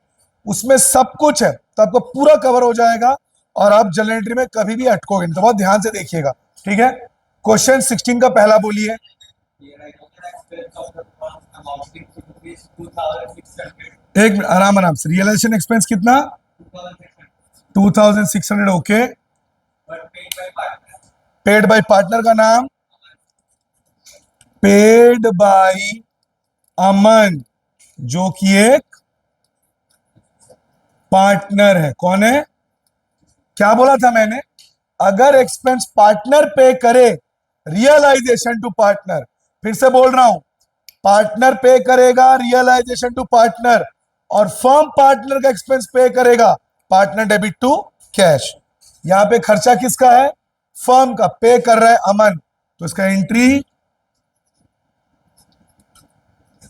उसमें सब कुछ है, तो आपको पूरा कवर हो जाएगा और आप जनरल एंट्री में कभी भी अटकोगे नहीं। तो बहुत ध्यान से देखिएगा, ठीक है? क्वेश्चन 16 का पहला बोलिए। एक मिनट, आराम आराम से। रियलाइजेशन एक्सपेंस कितना? 2,600। ओके। पेड बाय पार्टनर का नाम? पेड बाय अमन, जो कि एक पार्टनर है। कौन है? क्या बोला था मैंने? अगर एक्सपेंस पार्टनर पे करे, रियलाइजेशन टू पार्टनर। फिर से बोल रहा हूं, पार्टनर पे करेगा रियलाइजेशन टू पार्टनर, और फर्म पार्टनर का एक्सपेंस पे करेगा, पार्टनर डेबिट टू कैश। यहां पे खर्चा किसका है? फर्म का। पे कर रहा है अमन, तो इसका entry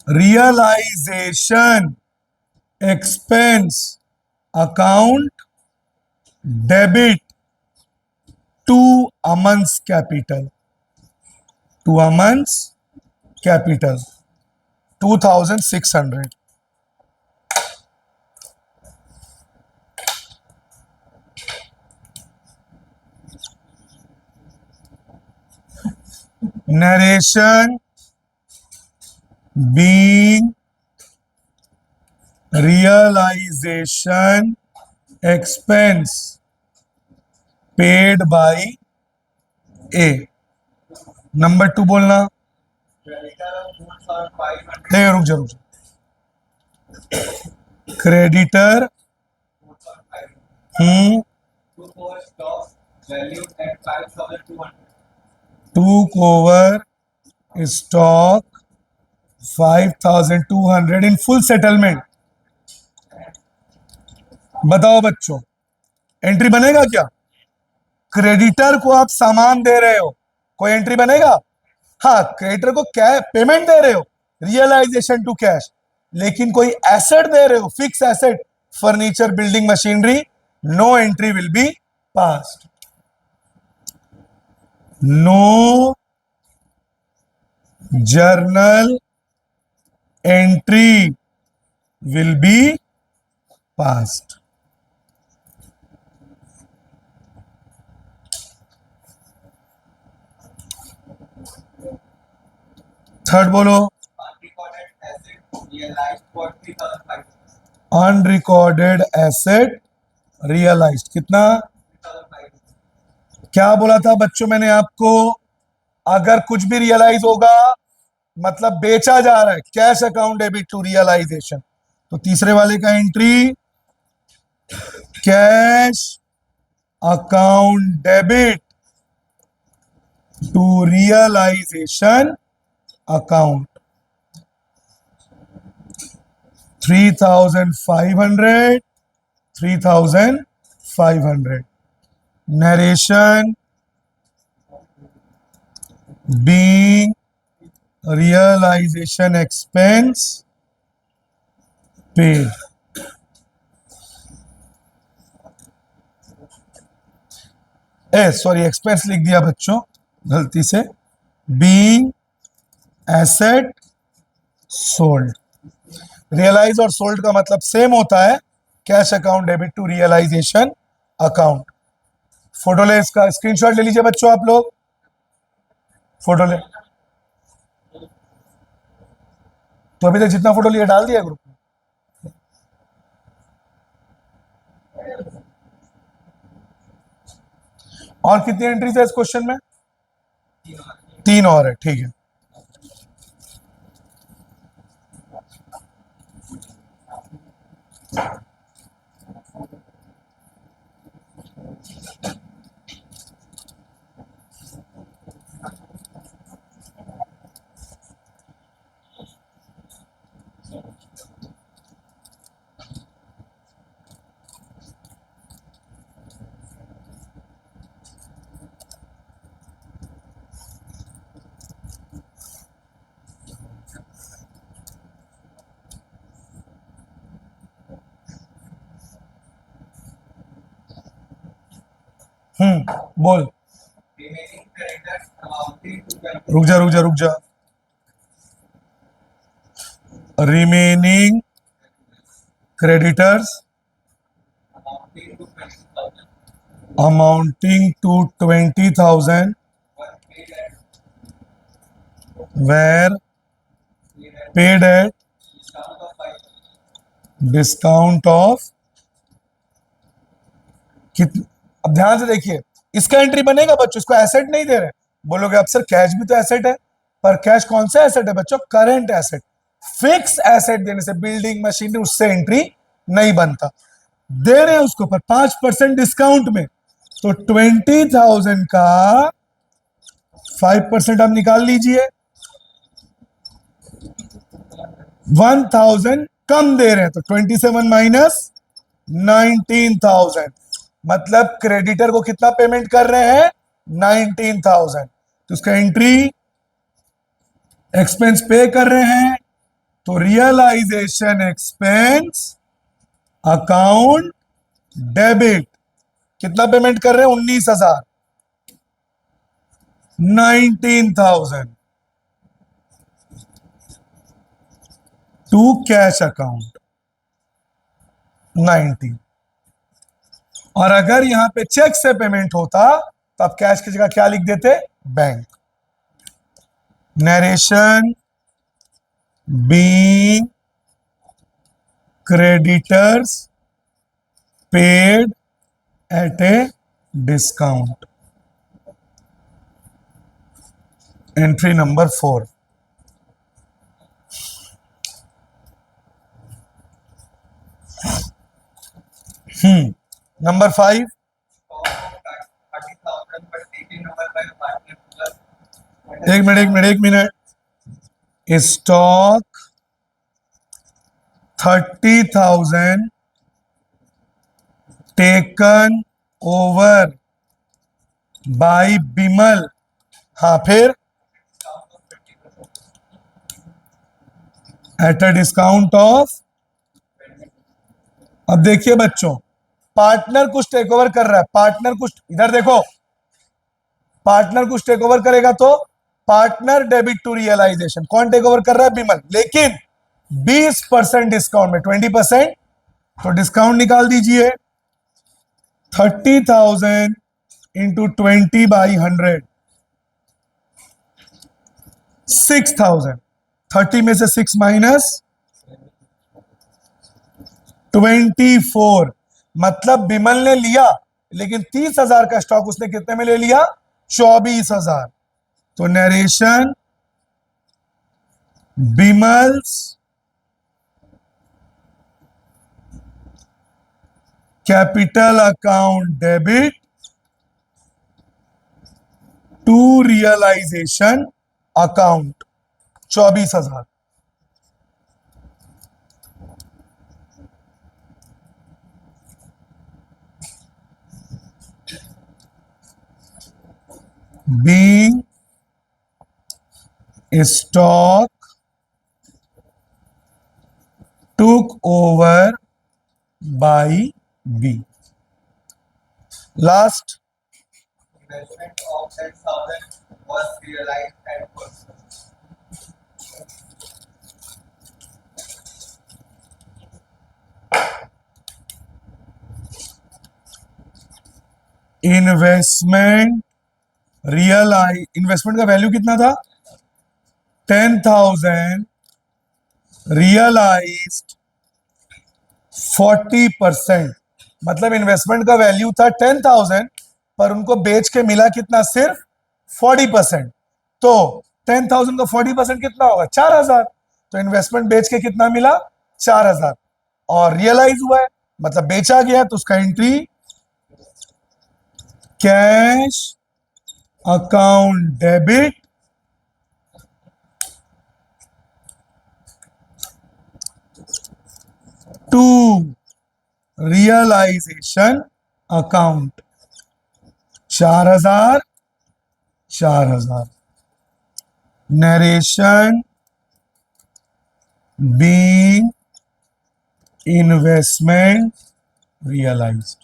realisation expense account debit to Aman's capital, to Aman's capital 2,600। Narration being realisation expense paid by A. Number 2 बोलना। नहीं, रुक जा। Creditor to cover stock 5,200 in full settlement. बताओ बच्चों, एंट्री बनेगा क्या? क्रेडिटर को आप सामान दे रहे हो, कोई एंट्री बनेगा? हाँ, क्रेडिटर को क्या पेमेंट दे रहे हो, रियलाइजेशन टू कैश। लेकिन कोई एसेट दे रहे हो, fix asset, furniture, building, machinery, no entry will be passed. No journal entry will be passed. Third बोलो। अनरिकॉर्डेड एसेट रियलाइज्ड कितना? क्या बोला था बच्चों मैंने आपको? अगर कुछ भी रियलाइज होगा मतलब बेचा जा रहा है, cash account debit to realization. तो तीसरे वाले का entry cash account debit to realisation account 3,500 3,000 500. Narration being realization expense paid. Sorry expense लिख दिया बच्चों गलती से. Being asset sold. रियलाइज और सोल्ड का मतलब सेम होता है. Cash account debit to realisation account. Photo ले, इसका स्क्रीनशॉट ले लीजिए बच्चों आप लोग. फोटो ले. तो अभी तक जितना फोटो लिया डाल दिया ग्रुप में. और कितनी एंट्रीज है इस क्वेश्चन में? 3 और है. ठीक है. बोल. रुक जा रुक जा रुक जा. Remaining creditors amounting to 20,000 were paid at discount of कितने. अब ध्यान से देखिए, इसका एंट्री बनेगा बच्चों. इसको एसेट नहीं दे रहे. बोलोगे अब सर कैश भी तो एसेट है. पर कैश कौन सा एसेट है बच्चों? Current asset. फिक्स एसेट देने से बिल्डिंग मशीनरी उससे एंट्री नहीं बनता. दे रहे हैं उसको पर 5% डिस्काउंट में. तो 20,000 का 5% आप निकाल लीजिए. 1,000 कम दे रहे हैं तो 27 माइनस 19,000. मतलब क्रेडिटर को कितना पेमेंट कर रहे हैं? 19,000. तो उसका एंट्री एक्सपेंस पे कर रहे हैं. तो रियलाइजेशन एक्सपेंस अकाउंट डेबिट. कितना पेमेंट कर रहे हैं? 19,000. 19,000 टू कैश अकाउंट 19. और अगर यहां पे चेक से पेमेंट होता तो आप कैश की जगह क्या लिख देते? Bank. Narration being creditors paid at a discount. Entry number 4. Number 5. एक minute. Stock 30,000 taken over by Bimal. हाँ फिर एट अ डिस्काउंट ऑफ. अब देखिए बच्चों, पार्टनर कुछ टेक ओवर कर रहा है. पार्टनर कुछ, इधर देखो, पार्टनर कुछ टेक ओवर करेगा तो पार्टनर डेबिट टू रियलाइजेशन. कौन टेक ओवर कर रहा है? बिमल. लेकिन 20% डिस्काउंट में 20%. तो डिस्काउंट निकाल दीजिए. 30,000 इंटू 20 बाई 100 6,000. 30 में से 6 माइनस 24. मतलब बिमल ने लिया लेकिन 30,000 का स्टॉक उसने कितने में ले लिया? 24,000. तो narration Bimal's capital account debit to realisation account 24,000. B stock took over by B. Last. Investment of 10,000 was realized at first. Investment investment का वैल्यू कितना था? 10,000 रियलाइज्ड 40%। मतलब इन्वेस्टमेंट का वैल्यू था 10,000 पर उनको बेच के मिला कितना? सिर्फ 40%। तो 10,000 का 40% कितना होगा? 4,000। तो इन्वेस्टमेंट बेच के कितना मिला? 4,000। और रियलाइज हुआ है मतलब बेचा गया, तो उसका entry cash account debit to realisation account. 4,000 4,000। Narration being investment realized.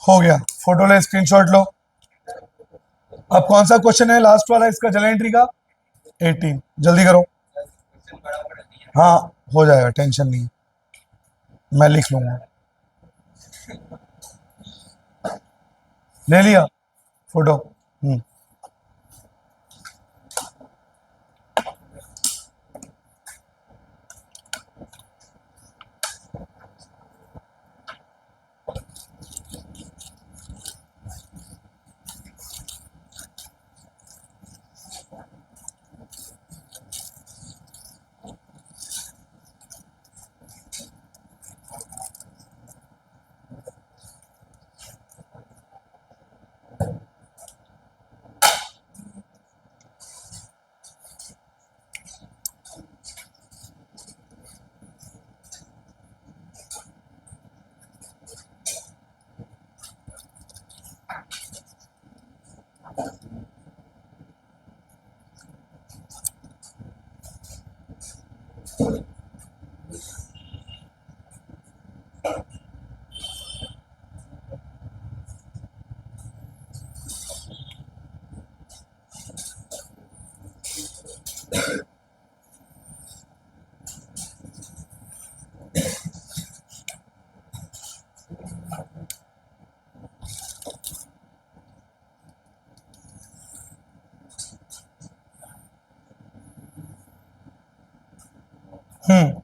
हो गया। फोटो ले, स्क्रीनशॉट लो। अब कौन सा क्वेश्चन है लास्ट वाला इसका जनरल एंट्री का? 18। जल्दी करो। क्वेश्चन बड़ा बड़ा नहीं है। हाँ हो जाएगा, टेंशन नहीं, मैं लिख लूंगा। ले लिया फोटो?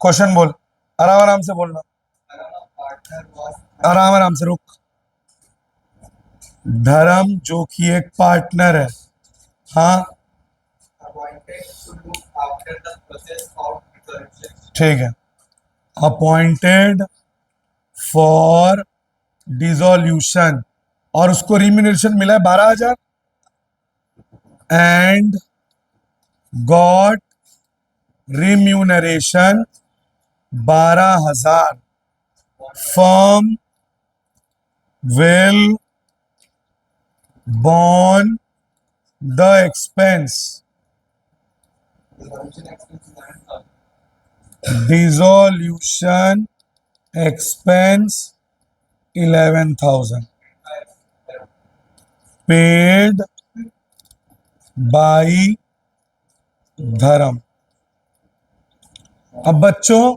क्वेश्चन बोल, आराम आराम से बोलना, पार्टनर वॉज आराम आराम से रुक। धर्म जो कि एक पार्टनर है, हाँ appointed to look after the process of resolution. ठीक है। अपॉइंटेड फॉर डिसोल्यूशन और उसको रिम्यूनरेशन मिला है 12,000 and got remuneration 12,000। Firm will borne the expense Resolution expense dissolution expense 11,000 paid by धर्म। अब बच्चों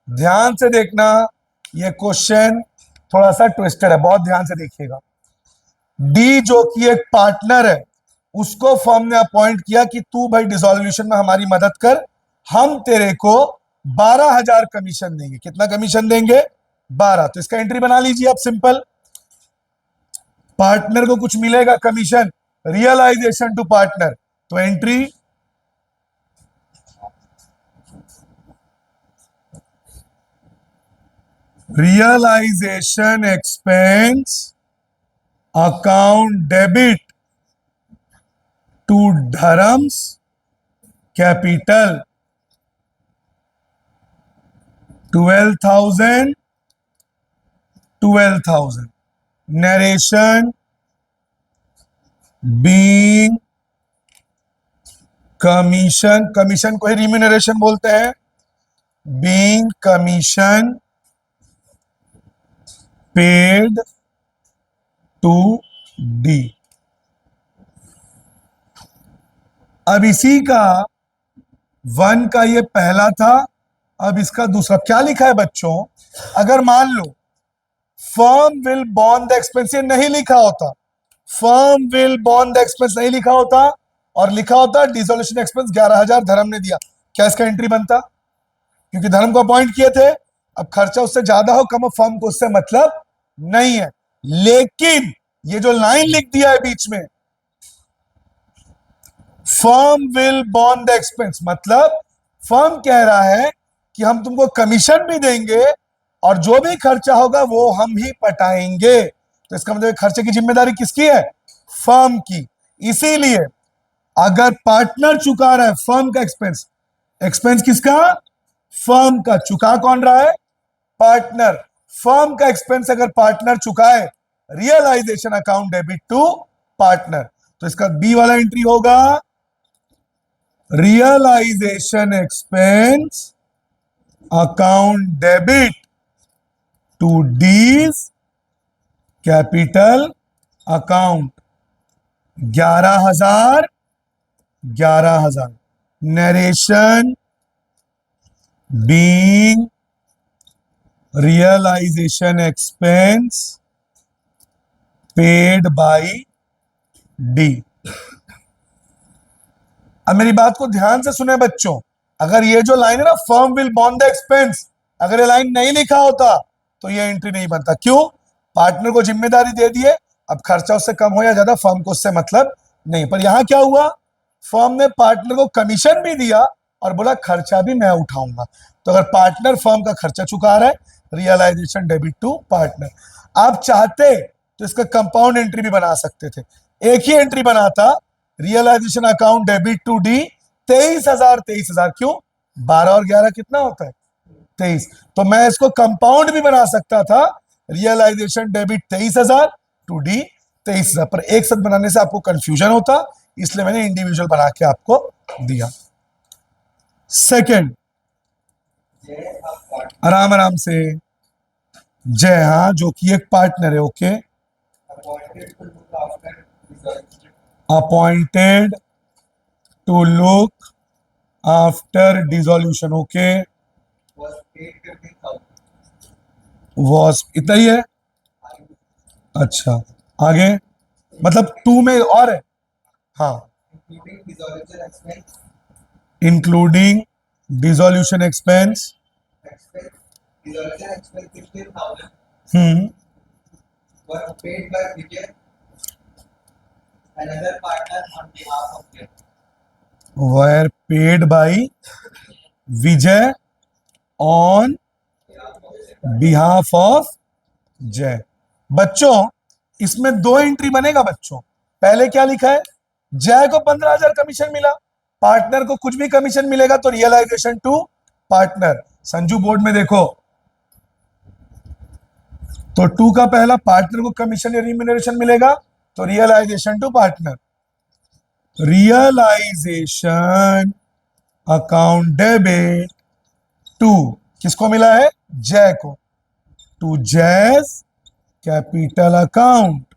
ध्यान से देखना, ये क्वेश्चन थोड़ा सा ट्विस्टेड है, बहुत ध्यान से देखिएगा। डी जो कि एक पार्टनर है, उसको फर्म ने अपॉइंट किया कि तू भाई डिसोल्यूशन में हमारी मदद कर, हम तेरे को 12,000 कमीशन देंगे। कितना कमीशन देंगे? 12। तो इसका एंट्री बना लीजिए आप सिंपल। पार्टनर को कुछ मिलेगा कमीशन, रियलाइजेशन टू पार्टनर, तो entry realisation expense account debit to Dharam's capital 12,000 12,000। Narration being commission, commission को ही रिम्यूनरेशन बोलते हैं, being commission paid to D. अब इसी का वन का ये पहला था, अब इसका दूसरा क्या लिखा है बच्चों? अगर मान लो firm will bond the expense, ये नहीं लिखा होता, firm will bond the expense नहीं लिखा होता और लिखा होता डिसोल्यूशन एक्सपेंस 11,000 धर्म ने दिया, क्या इसका एंट्री बनता? क्योंकि धर्म को अपॉइंट किए थे, अब खर्चा उससे ज्यादा हो कम हो फर्म को उससे मतलब नहीं है। लेकिन ये जो लाइन लिख दिया है बीच में, firm will bond the expense, मतलब फर्म कह रहा है कि हम तुमको कमीशन भी देंगे और जो भी खर्चा होगा वो हम ही पटाएंगे। तो इसका मतलब खर्चे की जिम्मेदारी किसकी है? फर्म की। इसीलिए अगर पार्टनर चुका रहा है फर्म का एक्सपेंस, एक्सपेंस किसका? फर्म का। चुका कौन रहा है? पार्टनर। फर्म का एक्सपेंस अगर पार्टनर चुकाए, realization account debit to partner, तो इसका बी वाला एंट्री होगा realization expense account debit to D's capital account. 11,000 11,000 narration being realisation expense paid by D. अब मेरी बात को ध्यान से सुने बच्चों, अगर ये जो लाइन है ना firm will bond the expense, अगर ये लाइन नहीं लिखा होता तो ये एंट्री नहीं बनता। क्यों? पार्टनर को जिम्मेदारी दे दिए, अब खर्चा उससे कम हो या ज्यादा फर्म को उससे मतलब नहीं। पर यहां क्या हुआ? फर्म ने पार्टनर को कमीशन भी दिया और बोला खर्चा भी मैं उठाऊंगा। तो अगर पार्टनर फर्म का खर्चा चुका रहा है, रियलाइजेशन डेबिट टू पार्टनर। आप चाहते तो इसका कंपाउंड एंट्री भी बना सकते थे, एक ही एंट्री बनाता, realization account debit to D 23,000 23,000। क्यों? 12 और 11 कितना होता है? 23। तो मैं इसको कंपाउंड भी बना सकता था, रियलाइजेशन डेबिट 23,000 टू डी 23,000, पर एक साथ बनाने से आपको कंफ्यूजन होता, इसलिए मैंने इंडिविजुअल बना के आपको दिया। सेकंड, आराम आराम से, जय, हाँ, जो कि एक पार्टनर है। Okay, appointed to look after dissolution. Okay, was इतना ही है। अच्छा, आगे मतलब टू में और है। हाँ, including dissolution expense. were paid by Vijay, another partner on behalf of Jay. were paid by Vijay on behalf of जय। बच्चों इसमें दो एंट्री बनेगा बच्चों। पहले क्या लिखा है? जय को 15,000 कमीशन मिला, पार्टनर को कुछ भी कमीशन मिलेगा तो realization to partner. Sanju board में देखो तो टू का पहला पार्टनर को कमीशन या रिम्यूनरेशन मिलेगा तो realization to partner. Realization account debit to किसको मिला है? जय को, to Jai's capital account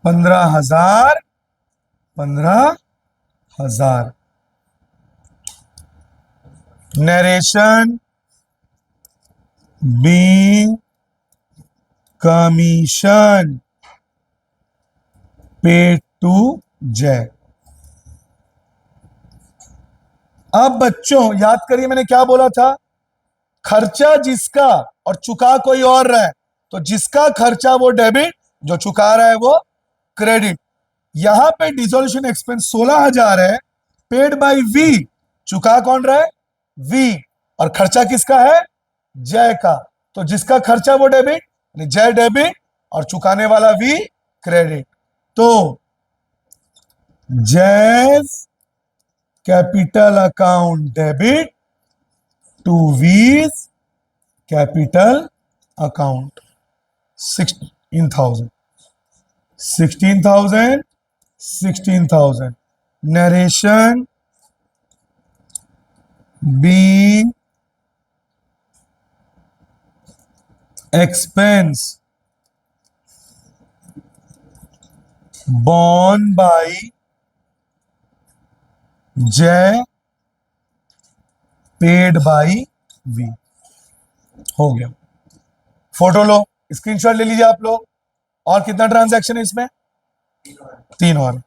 15,000 15,000। Narration being commission paid to Jai. अब बच्चों याद करिए मैंने क्या बोला था? खर्चा जिसका और चुका कोई और रहा है, तो जिसका खर्चा वो डेबिट, जो चुका रहा है वो क्रेडिट। यहां पे डिसोल्यूशन एक्सपेंस 16,000 है, पेड बाय वी, चुका कौन रहा है? वी, और खर्चा किसका है? जय का। तो जिसका खर्चा वो डेबिट, जय डेबिट और चुकाने वाला वी क्रेडिट। तो Jai's capital account debit to V's capital account 16,000। 16,000, 16,000. Narration being expense borne by J, paid by V. हो गया. फोटो लो, स्क्रीनशॉट ले लीजिए आप लोग. और कितना ट्रांजैक्शन है इसमें? 3 और.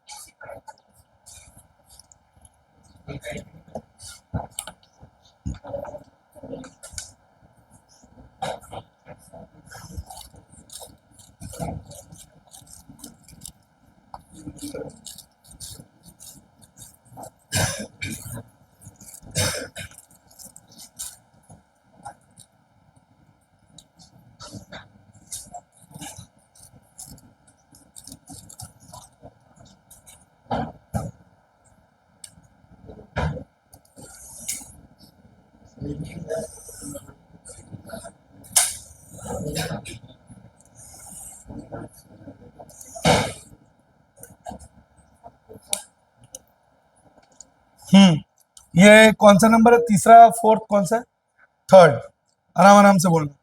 ये कौन सा नंबर है? तीसरा, फोर्थ, कौन सा है? थर्ड. आराम आराम से बोलना.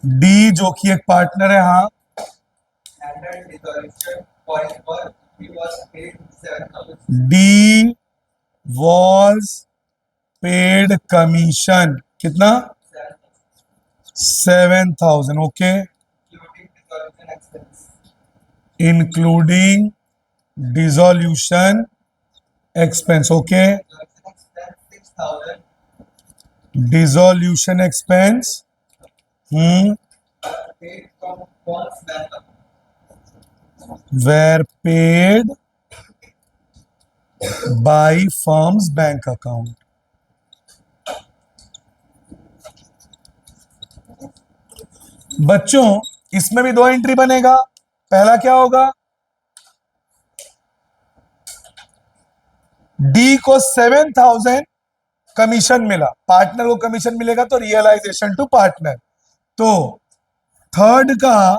डी जो कि एक पार्टनर है. हाँ. handled resolution for his work. He was paid 7,000. D was paid commission. कितना? 7,000. Okay. Including resolution including dissolution expense. expense. Okay. Resolution expense 6,000. Dissolution expense Paid from Bond's bank account. were paid by firm's bank account. बच्चों इसमें भी 2 entry बनेगा. पहला क्या होगा? D को 7,000 commission मिला. पार्टनर को कमीशन मिलेगा तो रियलाइजेशन टू पार्टनर. तो थर्ड का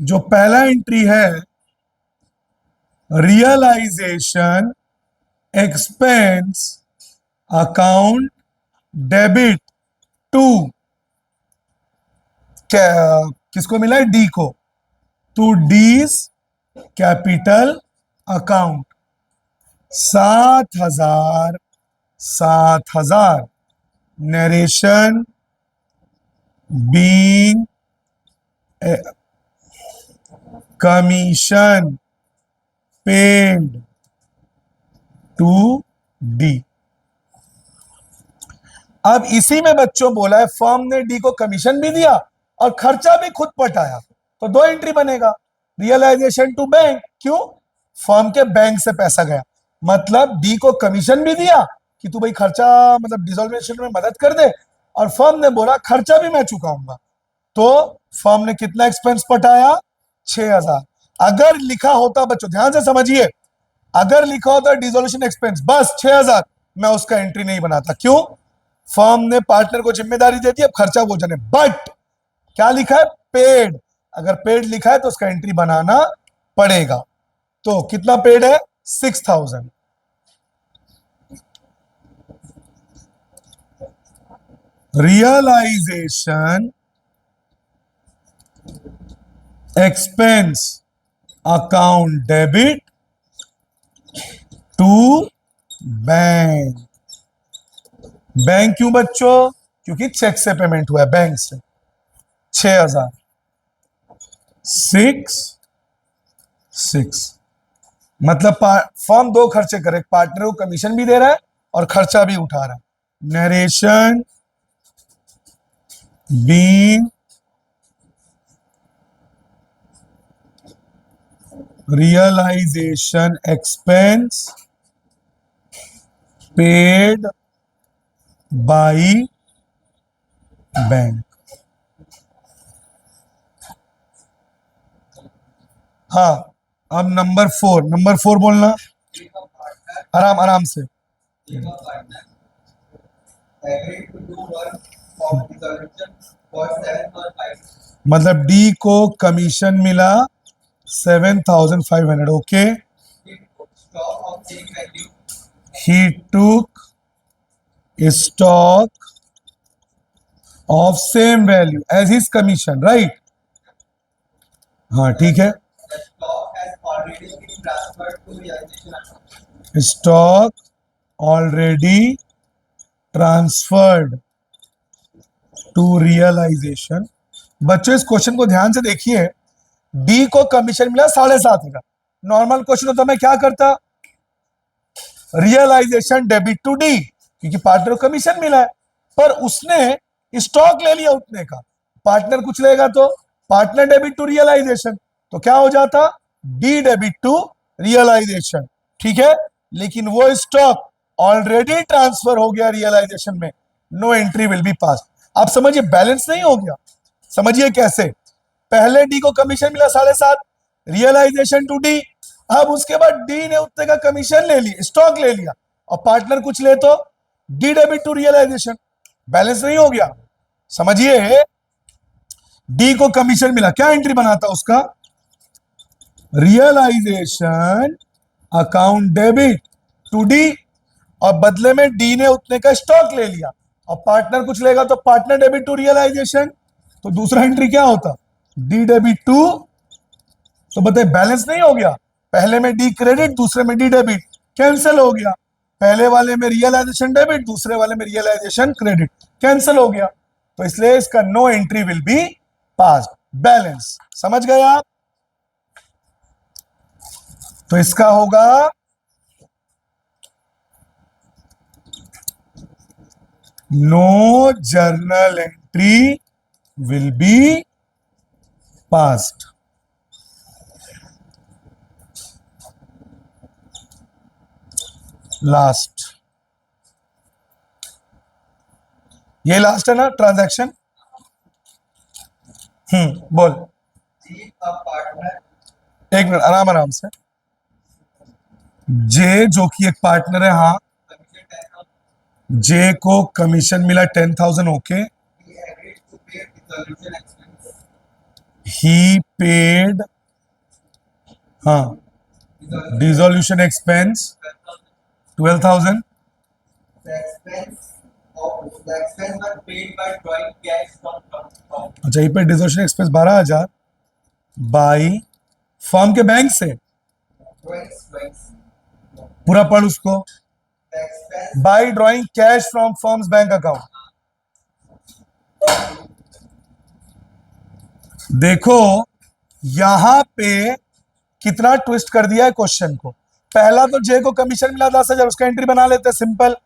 जो पहला एंट्री है, realisation expense account debit to, किसको मिला है? डी को. To D's capital account. 7,000, 7,000. Narration being commission paid to D. अब इसी में बच्चों बोला है फर्म ने डी को कमीशन भी दिया और खर्चा भी खुद पटाया, तो 2 एंट्री बनेगा. Realization to bank. क्यों? फर्म के बैंक से पैसा गया, मतलब डी को कमीशन भी दिया कि तू भाई खर्चा, मतलब डिसॉल्वेशन में मदद कर दे, और फर्म ने बोला खर्चा भी मैं चुकाऊंगा. तो फर्म ने कितना एक्सपेंस पटाया? 6,000. अगर लिखा होता, बच्चों ध्यान से समझिए, अगर लिखा होता डिसॉल्यूशन एक्सपेंस बस 6,000, मैं उसका एंट्री नहीं बनाता. क्यों? फर्म ने पार्टनर को जिम्मेदारी दे दी, अब खर्चा वो जाने. बट क्या लिखा है? पेड. अगर पेड लिखा है तो उसका एंट्री बनाना पड़ेगा. तो कितना पेड है? 6,000. Realization expense account debit to bank. Bank क्यों बच्चों? क्योंकि चेक से पेमेंट हुआ है, बैंक से. 6,000. 6 मतलब फर्म 2 खर्चे करे, पार्टनर को कमीशन भी दे रहा है और खर्चा भी उठा रहा है. Narration being realisation expense paid by bank. हाँ, अब नंबर 4 बोलना. If a partner, आराम आराम से. if a partner agreed to do work of resolution for 7 or 5, मतलब डी को कमीशन मिला 7,500. Okay, he took stock he took stock of of same value. same value as his commission, right? हाँ ठीक है. The stock has already been transferred to realization account. Stock already transferred to realization. बच्चों इस question को ध्यान से देखिए. D को कमीशन मिला 7,500. नॉर्मल क्वेश्चन होता मैं क्या करता, रियलाइजेशन डेबिट टू डी, क्योंकि पार्टनर को कमीशन मिला है, पर उसने स्टॉक ले लिया उतने का. पार्टनर कुछ लेगा तो पार्टनर डेबिट टू रियलाइजेशन, तो क्या हो जाता, डी डेबिट टू रियलाइजेशन. ठीक है, लेकिन वो स्टॉक ऑलरेडी ट्रांसफर हो गया रियलाइजेशन में, no entry will be pass. आप समझिए बैलेंस नहीं हो गया. समझिए कैसे, पहले डी को कमीशन मिला 7,500, रियलाइजेशन टू डी. अब उसके बाद डी ने उतने का कमीशन ले लिया, स्टॉक ले लिया, और पार्टनर कुछ ले तो D debit to realization, balance नहीं हो गया. समझिए, डी को कमीशन मिला, क्या एंट्री बनाता उसका, realization account debit to D, और बदले में डी ने उतने का स्टॉक ले लिया, और पार्टनर कुछ लेगा तो पार्टनर डेबिट टू रियलाइजेशन, तो दूसरा एंट्री क्या होता, डी डेबिट टू. तो बताइए बैलेंस नहीं हो गया. पहले में डी क्रेडिट, दूसरे में डी डेबिट, कैंसिल हो गया. पहले वाले में रियलाइजेशन डेबिट, दूसरे वाले में रियलाइजेशन क्रेडिट, कैंसिल हो गया. तो इसलिए इसका no entry will be pass, balance. समझ गए आप. तो इसका होगा no journal entry will be passed. Last, ये लास्ट है ना ट्रांजैक्शन. बोल. G, a partner, एक मिनट, आराम आराम से. जे जो कि एक पार्टनर है, हाँ. commission 10,000. जे को कमीशन मिला 10,000. Okay, He agreed to pay dissolution expense. He paid, हाँ, Dissolution dissolution expense 12,000. 12,000. The expense was paid by drawing cash from. अच्छा, ये पे डिसोल्यूशन एक्सपेंस 12,000 बाई फर्म के बैंक से. Drawings. पूरा पढ़ उसको. The expense by drawing cash from firms bank account. देखो यहां पे कितना ट्विस्ट कर दिया है क्वेश्चन को. पहला तो जे को कमीशन मिला 10,000, उसका एंट्री बना लेते हैं सिंपल.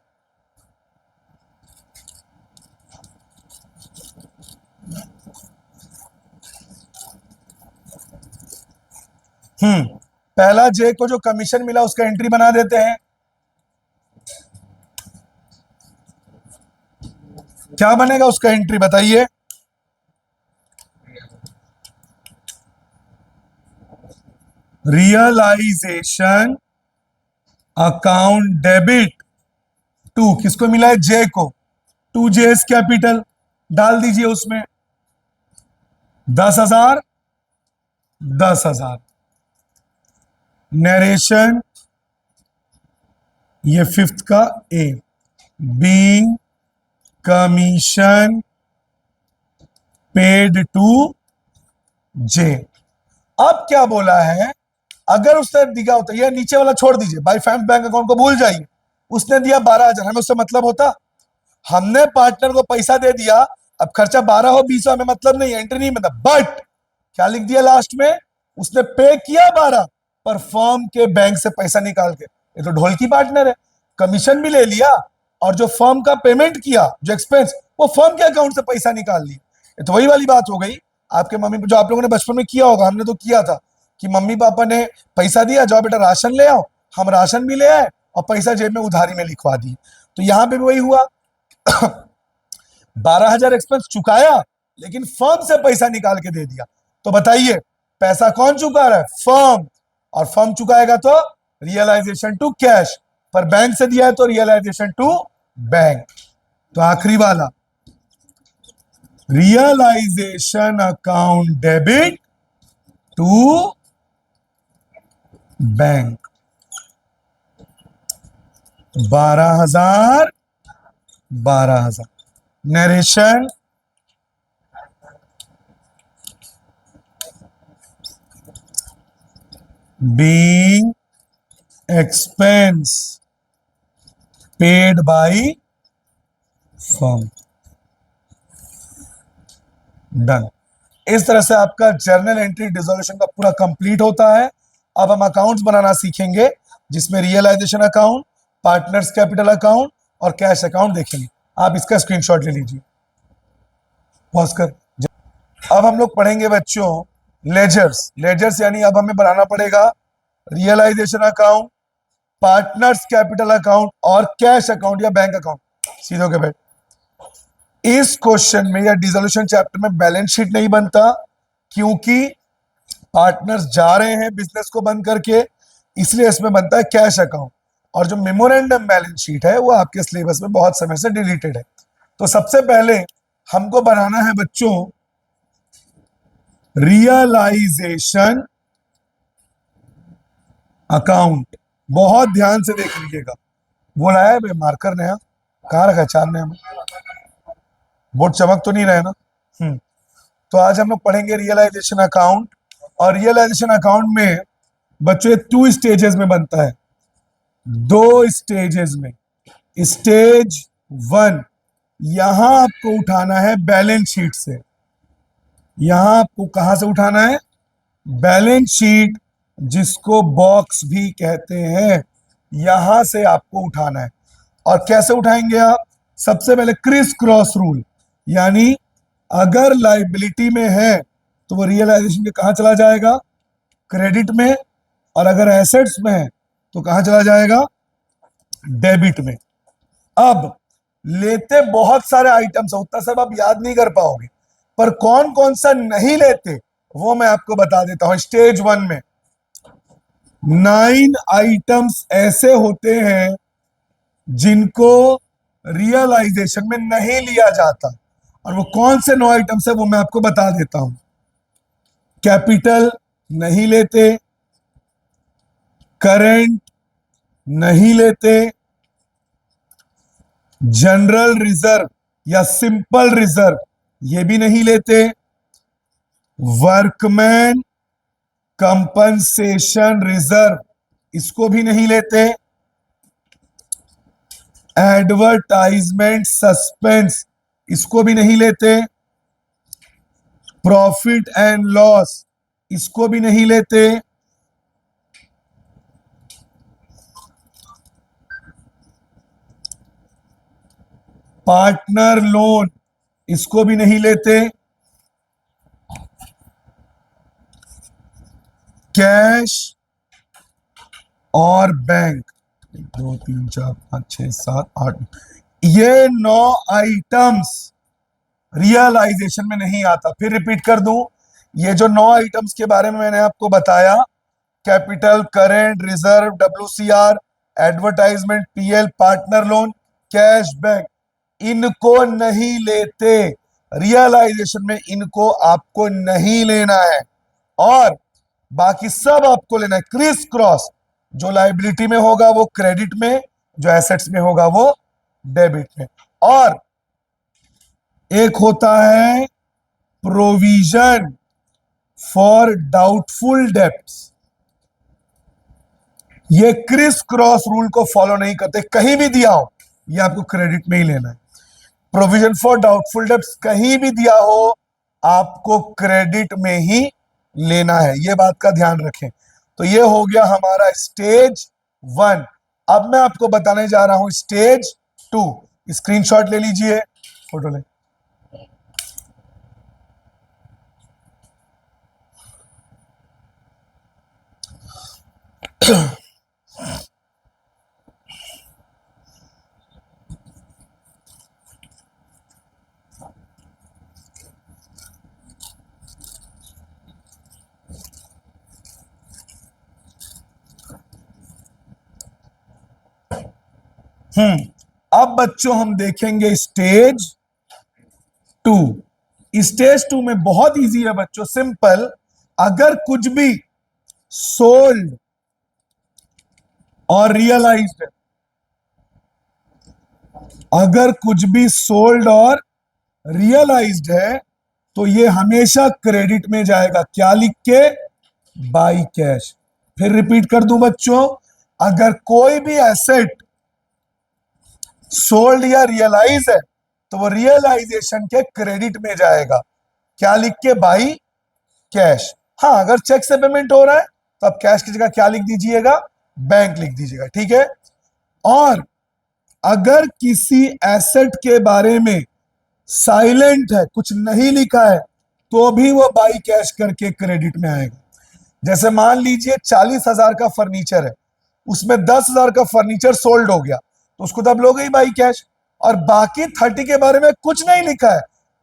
पहला जे को जो कमीशन मिला उसका एंट्री बना देते हैं. क्या बनेगा उसका एंट्री बताइए. रियलाइजेशन अकाउंट डेबिट टू, किसको मिला है, जे को. टू जेस कैपिटल डाल दीजिए उसमें 10,000 10,000. नरेशन ये फिफ्थ का ए, बीइंग कमीशन पेड टू जे. अब क्या बोला है, अगर उसने दिया होता, ये नीचे वाला छोड़ दीजिए, बाई फैम्स बैंक अकाउंट को भूल जाइए. उसने दिया 12,000, हमें उससे मतलब होता, हमने पार्टनर को पैसा दे दिया, अब खर्चा 12 हो 20 हो हमें मतलब नहीं, एंट्री नहीं मतलब. बट क्या लिख दिया लास्ट में, उसने पे किया 12, पर फर्म के बैंक से पैसा निकाल के. ये तो ढोल की पार्टनर है, कमीशन भी ले लिया, और जो फर्म का पेमेंट किया, जो एक्सपेंस, वो फर्म के अकाउंट से पैसा निकाल लिया. ये तो वही वाली बात हो गई आपके मम्मी, जो आप लोगों ने बचपन में किया होगा, हमने तो किया था कि मम्मी पापा ने पैसा दिया, जाओ बेटा राशन ले आओ, हम राशन भी ले आए और पैसा जेब में उधारी में लिखवा दी. तो यहां पे भी वही हुआ. 12,000 एक्सपेंस चुकाया, लेकिन फर्म से पैसा निकाल के दे दिया. तो बताइए पैसा कौन चुका रहा है, फर्म, और फर्म चुकाएगा तो रियलाइजेशन टू कैश, पर बैंक से दिया है तो रियलाइजेशन टू बैंक. तो आखिरी वाला realization account debit to bank 12,000 12,000 narration being expense paid by firm। Done. इस तरह से आपका जर्नल एंट्री डिसोल्यूशन का पूरा कंप्लीट होता है। अब हम अकाउंट्स बनाना सीखेंगे जिसमें realization account, partners capital account और कैश अकाउंट देखेंगे। आप इसका स्क्रीनशॉट ले लीजिए, पॉज कर। अब हम लोग पढ़ेंगे बच्चों लेजर्स। लेजर्स यानी अब हमें बनाना पड़ेगा realization account, partners capital account और कैश अकाउंट या बैंक अकाउंट। सीधे के बैठ। इस क्वेश्चन में या डिसोल्यूशन चैप्टर में बैलेंस शीट नहीं बनता क्योंकि पार्टनर्स जा रहे हैं बिजनेस को बंद करके, इसलिए इसमें बनता है कैश अकाउंट। और जो मेमोरेंडम बैलेंस शीट है वो आपके सिलेबस में बहुत समय से डिलीटेड है। तो सबसे पहले हमको बनाना है बच्चों रियलाइजेशन अकाउंट। बहुत ध्यान से देख लीजिएगा। बोला है बे मार्कर नया कहाँ रखा है? 4 नया में बोर्ड चमक तो नहीं रहे ना। तो आज हम लोग पढ़ेंगे रियलाइजेशन अकाउंट। और रियलाइजेशन अकाउंट में बच्चों 2 स्टेजेस में बनता है, 2 स्टेजेस में। स्टेज 1 यहां आपको उठाना है बैलेंस शीट से। यहां आपको कहां से उठाना है? बैलेंस शीट, जिसको बॉक्स भी कहते हैं, यहां से आपको उठाना है। और कैसे उठाएंगे आप? सबसे पहले क्रिस क्रॉस रूल, यानी अगर लाइबिलिटी में है तो वो रियलाइजेशन के कहां चला जाएगा? क्रेडिट में। और अगर एसेट्स में है तो कहां चला जाएगा? डेबिट में। अब लेते बहुत सारे आइटम्स, उतना सब आप याद नहीं कर पाओगे, पर कौन कौन सा नहीं लेते वो मैं आपको बता देता हूं। स्टेज 1 में 9 आइटम्स ऐसे होते हैं जिनको रियलाइजेशन में नहीं लिया जाता। और वो कौन से 9 आइटम्स है वो मैं आपको बता देता हूं। कैपिटल नहीं लेते, करंट नहीं लेते, जनरल रिजर्व या सिंपल रिजर्व ये भी नहीं लेते, वर्कमैन कंपनसेशन रिजर्व इसको भी नहीं लेते, एडवर्टाइजमेंट सस्पेंस इसको भी नहीं लेते, प्रॉफिट एंड लॉस इसको भी नहीं लेते, पार्टनर लोन इसको भी नहीं लेते, कैश और बैंक 1 2 3 4 5 6 7 8 ये 9 आइटम्स रियलाइजेशन में नहीं आता। फिर रिपीट कर दूं, ये जो 9 आइटम्स के बारे में मैंने आपको बताया, capital, current, reserve, WCR, advertisement, PL, partner loan, cash, bank, इनको नहीं लेते रियलाइजेशन में। इनको आपको नहीं लेना है और बाकी सब आपको लेना है। क्रिस क्रॉस, जो लाइबिलिटी में होगा वो क्रेडिट में, जो एसेट्स में होगा वो डेबिट में। और एक होता है प्रोविजन फॉर डाउटफुल डेब्ट्स। ये क्रिस क्रॉस रूल को फॉलो नहीं करते, कहीं भी दिया हो ये आपको क्रेडिट में ही लेना है। प्रोविजन फॉर डाउटफुल डेब्ट्स कहीं भी दिया हो आपको क्रेडिट में ही लेना है, ये बात का ध्यान रखें। तो ये हो गया हमारा स्टेज 1। अब मैं आपको बताने जा रहा हूं स्टेज 2। स्क्रीनशॉट ले लीजिए, फोटो ले। अब बच्चों हम देखेंगे स्टेज 2। स्टेज 2 में बहुत इजी है बच्चों, सिंपल। अगर कुछ भी सोल्ड और रियलाइज्ड है, अगर कुछ भी सोल्ड और रियलाइज्ड है तो ये हमेशा क्रेडिट में जाएगा। क्या लिख के? By cash. फिर रिपीट कर दूं बच्चों, अगर कोई भी एसेट सोल्ड या रियलाइज है तो वो रियलाइजेशन के क्रेडिट में जाएगा। क्या लिख के? By cash. हाँ, अगर चेक से पेमेंट हो रहा है तो आप कैश की जगह क्या लिख दीजिएगा? बैंक लिख दीजिएगा, ठीक है। और अगर किसी एसेट के बारे में साइलेंट है, कुछ नहीं लिखा है, तो भी वो बाई कैश करके क्रेडिट में आएगा। जैसे मान लीजिए 40,000 का फर्नीचर है, उसमें 10,000 का फर्नीचर सोल्ड हो गया, तो उसको तब लोगे ही बाई कैश। और बाकी 30 के बारे में कुछ नहीं लिखा है,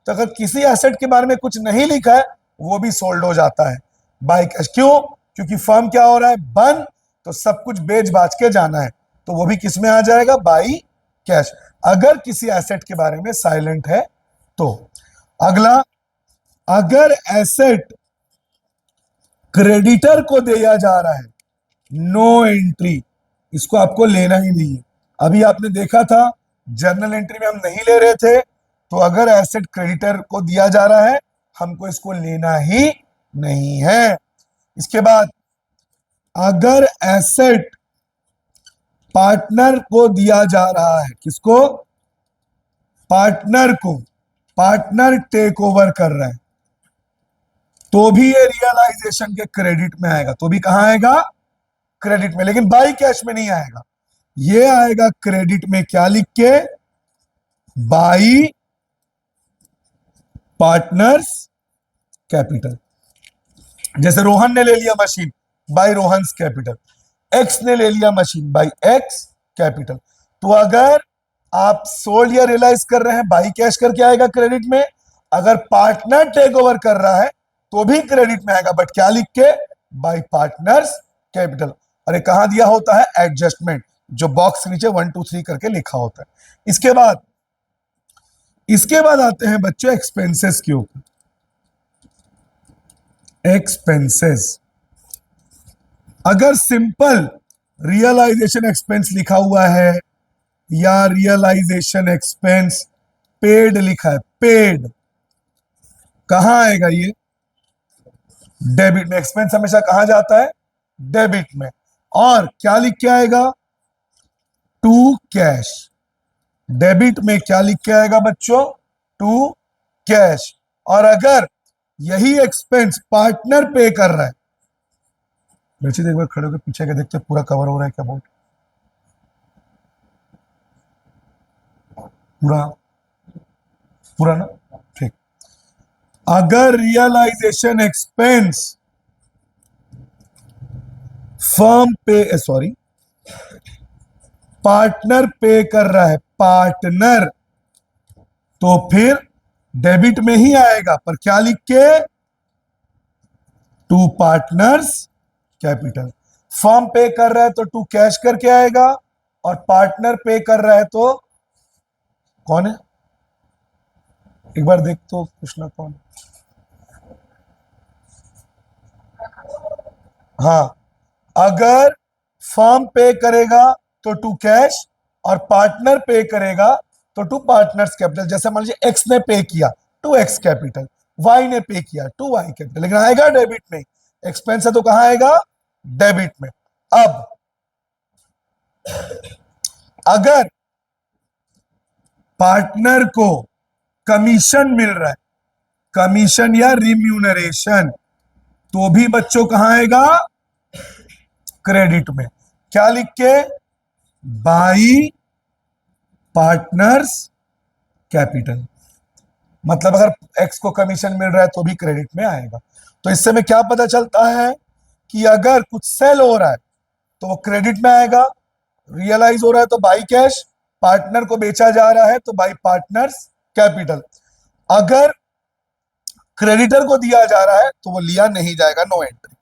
तो अगर किसी एसेट के बारे में कुछ नहीं लिखा है वो भी सोल्ड हो जाता है बाई कैश। क्यों? क्योंकि फर्म क्या हो रहा है? बंद, तो सब कुछ बेच बाच के जाना है, तो वो भी किस में आ जाएगा? बाई कैश, अगर किसी एसेट के बारे में साइलेंट है तो। अगला, अगर एसेट क्रेडिटर को दिया जा रहा है, नो एंट्री, इसको आपको लेना ही नहीं है। अभी आपने देखा था जर्नल एंट्री में हम नहीं ले रहे थे, तो अगर एसेट क्रेडिटर को दिया जा रहा है हमको इसको लेना ही नहीं है। इसके बाद, अगर एसेट पार्टनर को दिया जा रहा है, किसको? पार्टनर को, पार्टनर टेक ओवर कर रहा है, तो भी ये रियलाइजेशन के क्रेडिट में आएगा। तो भी कहां आएगा? क्रेडिट में, लेकिन बाई कैश में नहीं आएगा। ये आएगा क्रेडिट में, क्या लिख के? By partners capital. जैसे रोहन ने ले लिया machine, by Rohan's capital. X ने ले लिया मशीन, बाई एक्स कैपिटल। तो अगर आप सोल्ड या रियलाइज कर रहे हैं, बाई कैश करके आएगा क्रेडिट में। अगर पार्टनर टेक ओवर कर रहा है तो भी क्रेडिट में आएगा, बट क्या लिख के? By partners capital. अरे कहां दिया होता है? एडजस्टमेंट, जो बॉक्स नीचे 1 2 3 करके लिखा होता है। इसके बाद आते हैं बच्चों एक्सपेंसेस के ऊपर। एक्सपेंसेस, अगर सिंपल रियलाइजेशन एक्सपेंस लिखा हुआ है या रियलाइजेशन एक्सपेंस पेड लिखा है, पेड, कहां आएगा ये? डेबिट में। एक्सपेंस हमेशा कहां जाता है? डेबिट में। और क्या लिख के आएगा? To cash. डेबिट में क्या लिख के आएगा बच्चों? To cash. और अगर यही एक्सपेंस पार्टनर पे कर रहा है, रचित एक बार खड़े होकर पीछे के देखते पूरा कवर हो रहा है क्या? बोर्ड पूरा पूरा ना? ठीक। अगर रियलाइजेशन एक्सपेंस फर्म पे, सॉरी, पार्टनर पे कर रहा है, पार्टनर, तो फिर डेबिट में ही आएगा, पर क्या लिख के? To partners capital. फर्म पे कर रहा है तो टू कैश करके आएगा, और पार्टनर पे कर रहा है तो कौन है? एक बार देख तो पूछना कौन। हाँ, अगर फर्म पे करेगा तो टू कैश, और पार्टनर पे करेगा तो टू पार्टनर्स कैपिटल। जैसे मान लीजिए एक्स ने पे किया, टू एक्स कैपिटल, वाई ने पे किया, टू वाई कैपिटल, लेकिन आएगा डेबिट में। एक्सपेंस है तो कहां आएगा? डेबिट में। अब अगर पार्टनर को कमीशन मिल रहा है, कमीशन या रिम्यूनरेशन, तो भी बच्चों कहां आएगा? क्रेडिट में। क्या लिख के? By partners capital. मतलब अगर एक्स को कमीशन मिल रहा है तो भी क्रेडिट में आएगा। तो इससे में क्या पता चलता है कि अगर कुछ सेल हो रहा है तो वो क्रेडिट में आएगा, रियलाइज हो रहा है तो बाई कैश, पार्टनर को बेचा जा रहा है तो बाई पार्टनर्स कैपिटल। अगर क्रेडिटर को दिया जा रहा है तो वो लिया नहीं जाएगा, नो एंट्री।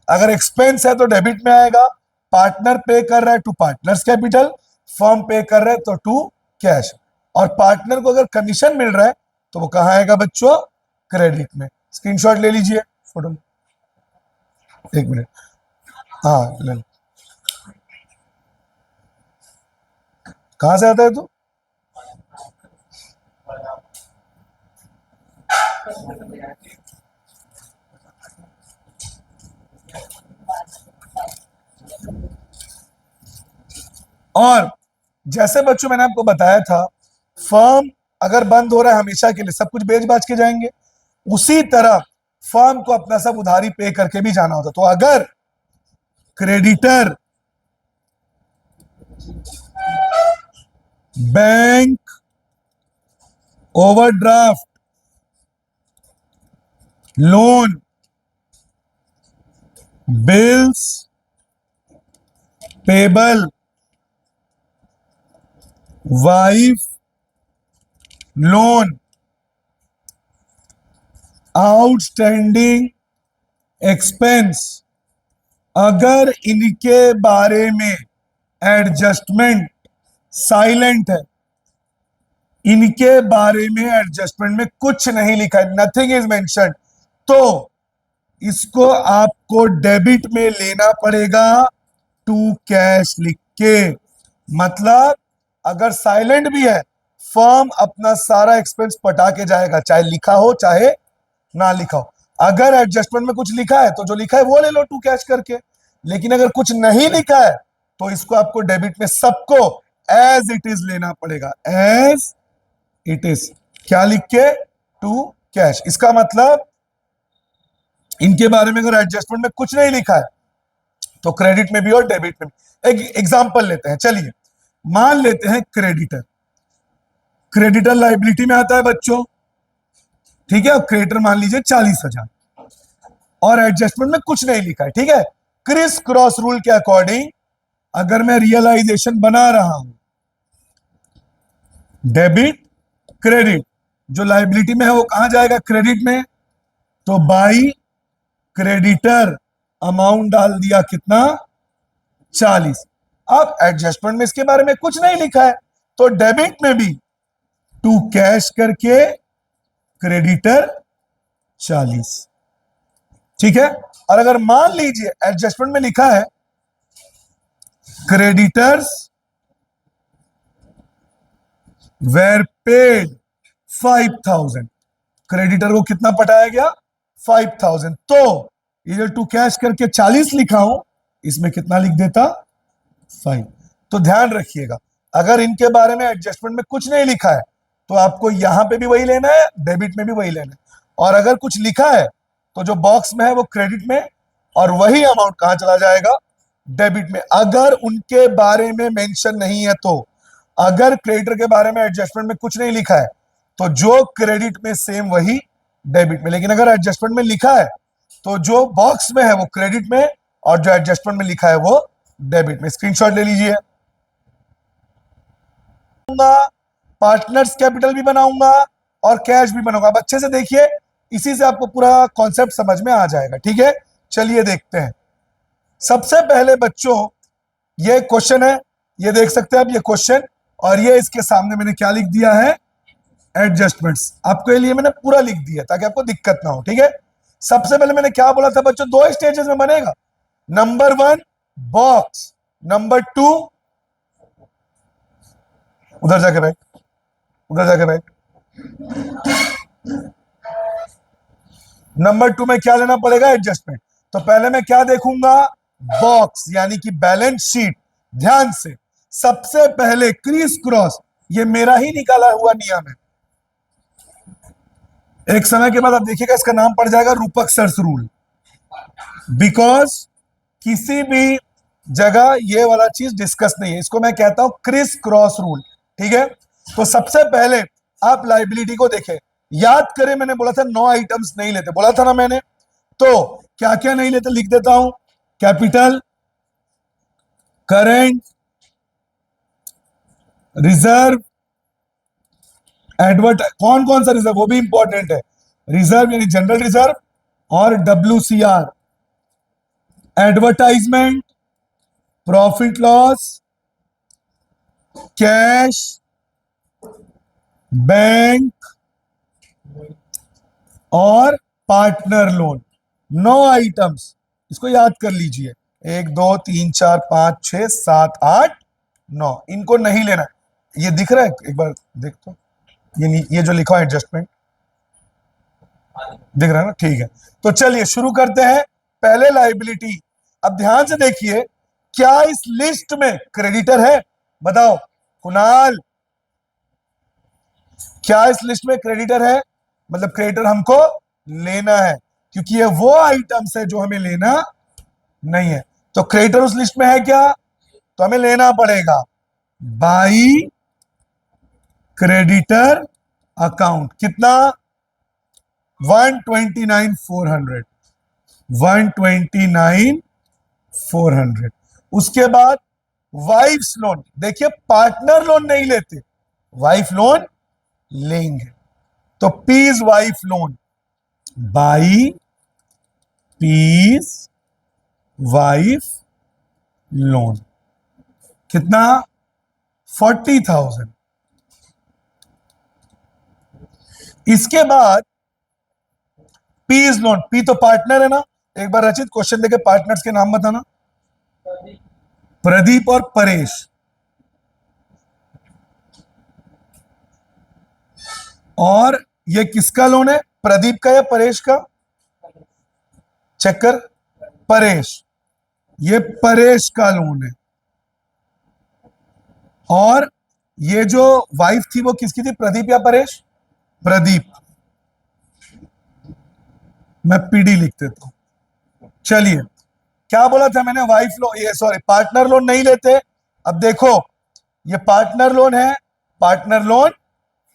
अगर एक्सपेंस है तो डेबिट में आएगा, पार्टनर पे कर रहा है टू पार्टनर्स कैपिटल, फर्म पे कर रहा है तो टू कैश। और पार्टनर को अगर कमीशन मिल रहा है तो वो कहां आएगा बच्चों? क्रेडिट में। स्क्रीनशॉट ले लीजिए, फोटो, एक मिनट, हाँ ले लो। कहां से आता है तू? और जैसे बच्चों मैंने आपको बताया था, फर्म अगर बंद हो रहा है हमेशा के लिए, सब कुछ बेच बाच के जाएंगे, उसी तरह फर्म को अपना सब उधारी पे करके भी जाना होता। तो अगर creditor bank, overdraft, loan, bills payable, wife loan, outstanding expense, अगर इनके बारे में एडजस्टमेंट साइलेंट है, इनके बारे में एडजस्टमेंट में कुछ नहीं लिखा है, नथिंग इज मेंशन्ड, तो इसको आपको डेबिट में लेना पड़ेगा टू कैश लिख के। मतलब अगर साइलेंट भी है, फर्म अपना सारा एक्सपेंस पटा के जाएगा, चाहे लिखा हो चाहे ना लिखा हो। अगर एडजस्टमेंट में कुछ लिखा है तो जो लिखा है वो ले लो टू कैश करके, लेकिन अगर कुछ नहीं लिखा है तो इसको आपको डेबिट में सबको एज इट इज लेना पड़ेगा, एज इट इज। क्या लिख के? To cash. इसका मतलब इनके बारे में अगर एडजस्टमेंट में कुछ नहीं लिखा है तो क्रेडिट में भी और डेबिट में भी। एक एग्जांपल लेते हैं, चलिए मान लेते हैं क्रेडिटर, क्रेडिटर लाइबिलिटी में आता है बच्चों, ठीक है। और क्रेडिटर मान लीजिए 40,000 और एडजस्टमेंट में कुछ नहीं लिखा है, ठीक है। क्रिस क्रॉस रूल के अकॉर्डिंग अगर मैं रियलाइजेशन बना रहा हूं, डेबिट क्रेडिट, जो लाइबिलिटी में है वो कहां जाएगा? क्रेडिट में। तो बाई क्रेडिटर अमाउंट डाल दिया, कितना? 40। अब एडजस्टमेंट में इसके बारे में कुछ नहीं लिखा है तो डेबिट में भी टू कैश करके क्रेडिटर 40, ठीक है। और अगर मान लीजिए एडजस्टमेंट में लिखा है क्रेडिटर्स वेर पेड 5,000, क्रेडिटर को कितना पटाया गया? 5,000। तो ये जो टू कैश करके 40 लिखा हूं, इसमें कितना लिख देता? 5। तो ध्यान रखिएगा, अगर इनके बारे में एडजस्टमेंट में कुछ नहीं लिखा है तो आपको यहां पे भी वही लेना है, डेबिट में भी वही लेना है। और अगर कुछ लिखा है तो जो बॉक्स में है वो क्रेडिट में, और वही अमाउंट कहां चला जाएगा? डेबिट में। अगर उनके बारे में मेंशन नहीं है तो, अगर क्रेडिटर के बारे में एडजस्टमेंट में कुछ नहीं लिखा है तो जो क्रेडिट में सेम वही डेबिट में, लेकिन अगर एडजस्टमेंट में लिखा है तो जो बॉक्स में है वो क्रेडिट में और जो एडजस्टमेंट में लिखा है वो डेबिट में। स्क्रीनशॉट ले लीजिए। पार्टनर्स कैपिटल भी बनाऊंगा और कैश भी बनाऊंगा। अब अच्छे से देखिए, इसी से आपको पूरा कॉन्सेप्ट समझ में आ जाएगा, ठीक है। चलिए देखते हैं। सबसे पहले बच्चों ये क्वेश्चन है, ये देख सकते हैं आप ये क्वेश्चन, और ये इसके सामने मैंने क्या लिख दिया है? एडजस्टमेंट्स। आपके लिए मैंने पूरा लिख दिया ताकि आपको दिक्कत ना हो, ठीक है। सबसे पहले मैंने क्या बोला था बच्चों? 2 स्टेजेस में बनेगा। नंबर 1 बॉक्स, नंबर 2 उधर जाके बैठ, उधर जाके बैठ। नंबर 2 में क्या लेना पड़ेगा? एडजस्टमेंट। तो पहले मैं क्या देखूंगा? बॉक्स, यानी कि बैलेंस शीट। ध्यान से, सबसे पहले क्रिस क्रॉस, ये मेरा ही निकाला हुआ नियम है। एक समय के बाद आप देखिएगा इसका नाम पड़ जाएगा रूपक-सर्स रूल, बिकॉज किसी भी जगह ये वाला चीज डिस्कस नहीं है। इसको मैं कहता हूं क्रिस क्रॉस रूल, ठीक है। तो सबसे पहले आप लाइबिलिटी को देखें, याद करें मैंने बोला था 9 आइटम्स नहीं लेते, बोला था ना मैंने। तो क्या क्या नहीं लेते लिख देता हूं। कैपिटल, करेंट, रिजर्व, एडवर्ट, कौन कौन सा रिजर्व वो भी इंपॉर्टेंट है। रिजर्व यानी जनरल रिजर्व, और WCR, advertisement, profit loss, cash, bank, और पार्टनर लोन, 9 आइटम्स, इसको याद कर लीजिए। 1 2 3 4 5 6 7 8 9, इनको नहीं लेना। ये दिख रहा है, एक बार देख तो, ये जो लिखा है एडजस्टमेंट दिख रहा है ना, ठीक है। तो चलिए शुरू करते हैं। पहले लाइबिलिटी। अब ध्यान से देखिए, क्या इस लिस्ट में क्रेडिटर है? बताओ कुणाल, क्या इस लिस्ट में क्रेडिटर है? मतलब क्रेडिटर हमको लेना है, क्योंकि ये वो आइटम्स है जो हमें लेना नहीं है। तो क्रेडिटर उस लिस्ट में है क्या? तो हमें लेना पड़ेगा। बाई क्रेडिटर अकाउंट कितना? 129,400, 129,400। उसके बाद वाइफ्स लोन, देखिए पार्टनर लोन नहीं लेते, वाइफ लोन लेंगे। तो P's wife loan, by P's wife loan कितना? 40,000। इसके बाद पीज लोन, पी तो पार्टनर है ना। एक बार रचित क्वेश्चन देके पार्टनर्स के नाम बताना। प्रदीप और परेश। और ये किसका लोन है? प्रदीप का या परेश का? चेक कर, परेश, ये परेश का लोन है। और ये जो वाइफ थी वो किसकी थी, प्रदीप या परेश? प्रदीप। मैं पीडी लिख देता हूं। चलिए, क्या बोला था मैंने? वाइफ लोन, ये सॉरी पार्टनर लोन नहीं लेते। अब देखो, ये पार्टनर लोन है, पार्टनर लोन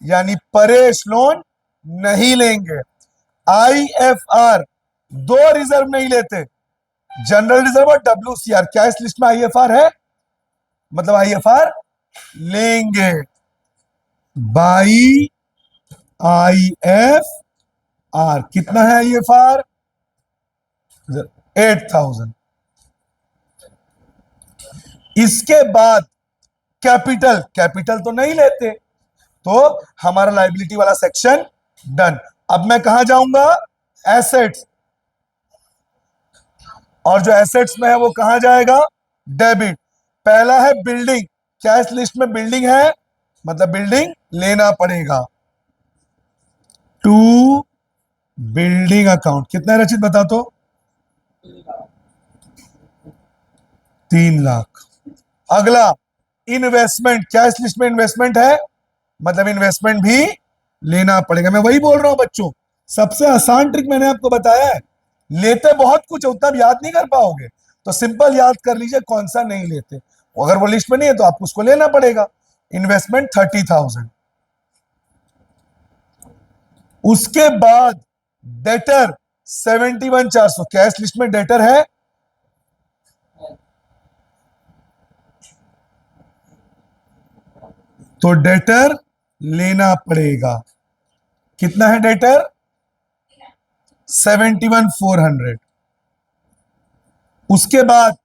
यानी परेश लोन नहीं लेंगे। आईएफआर, दो रिजर्व नहीं लेते, जनरल रिजर्व और डब्ल्यूसीआर। क्या इस लिस्ट में आईएफआर है? मतलब आईएफआर लेंगे। बाई आईएफआर कितना है आईएफआर? 8,000। इसके बाद कैपिटल, कैपिटल तो नहीं लेते, तो हमारा लाइबिलिटी वाला सेक्शन डन। अब मैं कहां जाऊंगा? एसेट्स। और जो एसेट्स में है वो कहां जाएगा? डेबिट। पहला है बिल्डिंग, क्या इस लिस्ट में बिल्डिंग है? मतलब बिल्डिंग लेना पड़ेगा। टू बिल्डिंग अकाउंट कितना है रचित, बता तो? 3 लाख। अगला इन्वेस्टमेंट, क्या इस लिस्ट में इन्वेस्टमेंट है? मतलब इन्वेस्टमेंट भी लेना पड़ेगा। मैं वही बोल रहा हूं बच्चों, सबसे आसान ट्रिक मैंने आपको बताया है। लेते बहुत कुछ, उतना भी याद नहीं कर पाओगे, तो सिंपल याद कर लीजिए कौन सा नहीं लेते। अगर वो लिस्ट में नहीं है तो आपको उसको लेना पड़ेगा। इन्वेस्टमेंट 30,000। उसके बाद डेटर 71,400, क्या इस लिस्ट में डेटर है? तो डेटर लेना पड़ेगा। कितना है डेटर? 71,400। उसके बाद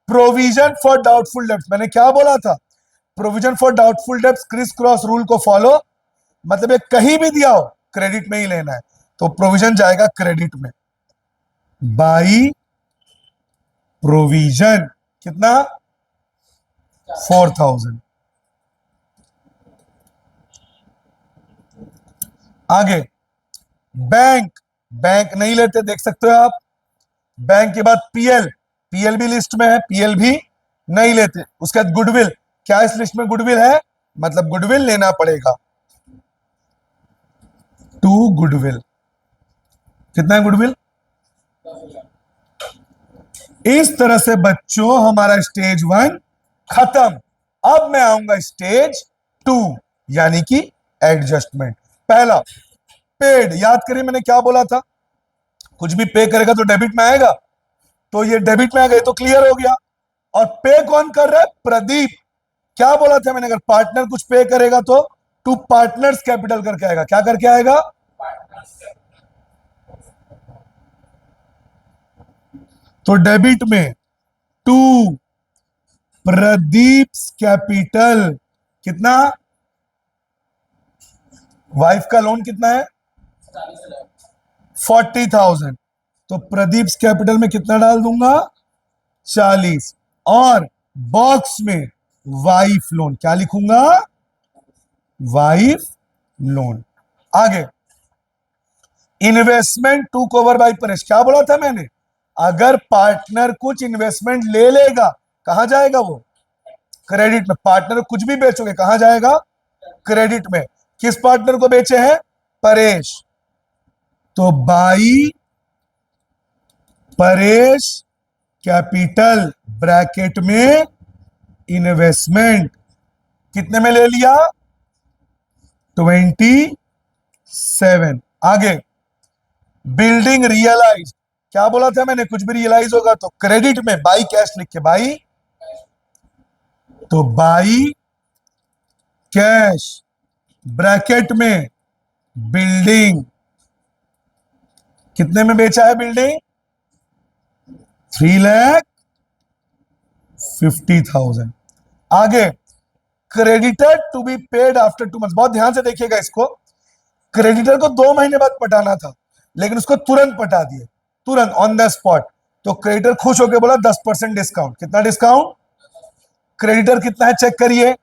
प्रोविजन फॉर डाउटफुल डेब्ट्स, मैंने क्या बोला था? Provision for doubtful debts criss cross rule को फॉलो, मतलब ये कहीं भी दिया हो क्रेडिट में ही लेना है, तो प्रोविजन जाएगा क्रेडिट में। बाई प्रोविजन कितना? 4,000। आगे बैंक, बैंक नहीं लेते, देख सकते हो आप। बैंक के बाद पीएल, पीएल भी लिस्ट में है, पीएल भी नहीं लेते। उसके बाद गुडविल, क्या इस लिस्ट में गुडविल है? मतलब गुडविल लेना पड़ेगा। टू गुडविल कितना है गुडविल? इस तरह से बच्चों हमारा स्टेज 1 खत्म। अब मैं आऊंगा स्टेज 2, यानी कि एडजस्टमेंट। पहला पेड, याद करिए मैंने क्या बोला था? कुछ भी पे करेगा तो डेबिट में आएगा, तो ये डेबिट में आ गए तो क्लियर हो गया। और पे कौन कर रहा है? प्रदीप। क्या बोला था मैंने? अगर पार्टनर कुछ पे करेगा तो टू पार्टनर्स कैपिटल करके आएगा। क्या करके आएगा? तो डेबिट में टू प्रदीप कैपिटल कितना? वाइफ का लोन कितना है? 40,000। तो प्रदीप कैपिटल में कितना डाल दूंगा? 40। और बॉक्स में वाइफ लोन, क्या लिखूंगा? Wife loan. आगे, investment to cover by Paresh. क्या बोला था मैंने? अगर पार्टनर कुछ इन्वेस्टमेंट ले लेगा, कहां जाएगा वो? क्रेडिट में। पार्टनर कुछ भी बेचोगे, कहां जाएगा? क्रेडिट में। किस पार्टनर को बेचे हैं? परेश। तो बाई परेश कैपिटल ब्रैकेट में इन्वेस्टमेंट कितने में ले लिया? 27। आगे, बिल्डिंग रियलाइज। क्या बोला था मैंने? कुछ भी रियलाइज होगा तो क्रेडिट में बाई कैश लिख के, बाई। तो बाई कैश ब्रैकेट में बिल्डिंग कितने में बेचा है? बिल्डिंग 3,50,000। आगे, creditor to be paid after 2 months. बहुत ध्यान से देखिएगा इसको। क्रेडिटर को 2 महीने बाद पटाना था, लेकिन उसको तुरंत पटा दिए, तुरंत ऑन द स्पॉट। तो क्रेडिटर खुश होकर बोला 10% डिस्काउंट। कितना डिस्काउंट? क्रेडिटर कितना है चेक करिए,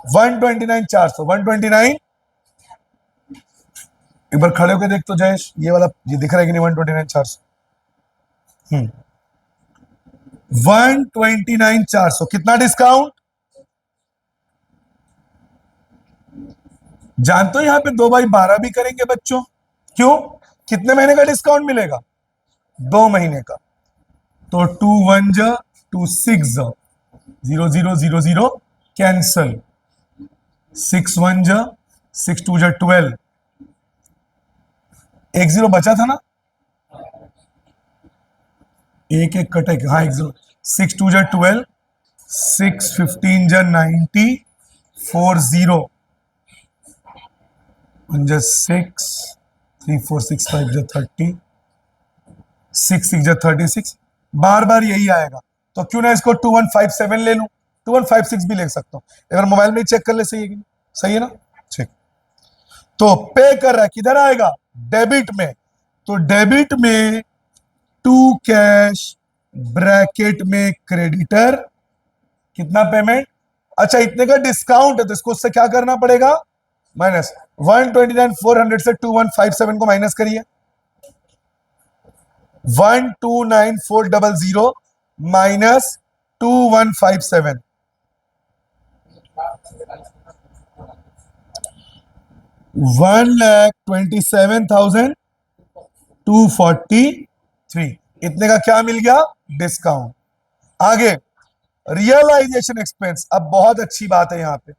129,400। 129, एक बार खड़े होकर देख तो जयेश, ये वाला ये दिख रहा है कि नहीं? 129,400। 129,400। कितना डिस्काउंट? जानते हो यहां पे 2/12 भी करेंगे बच्चों। क्यों? कितने महीने का डिस्काउंट मिलेगा? 2 महीने का। तो 2 1 2 6 0 0 0 0 कैंसल। 6 1 6 2 12। एक 0 बचा था ना? एक एक कटे, हाँ एक 0। 6 2 12, 6 15 90, 4 0 6 3 4 6 5 30, 6 6 36। बार बार यही आएगा, तो क्यों ना इसको 2157 ले लूं। 2156 भी ले सकता हूं। अगर मोबाइल में ही चेक कर ले, सही है कि नहीं? सही है ना? ठीक। तो पे कर रहा है, किधर आएगा? डेबिट में। तो डेबिट में टू कैश ब्रैकेट में क्रेडिटर कितना पेमेंट? अच्छा, इतने का डिस्काउंट है तो इसको उससे क्या करना पड़ेगा? माइनस। 129,400 से 2157 को माइनस करिए। 129,400 माइनस 2157, 1,27,243। इतने का क्या मिल गया? डिस्काउंट। आगे, रियलाइजेशन एक्सपेंस। अब बहुत अच्छी बात है यहां पे,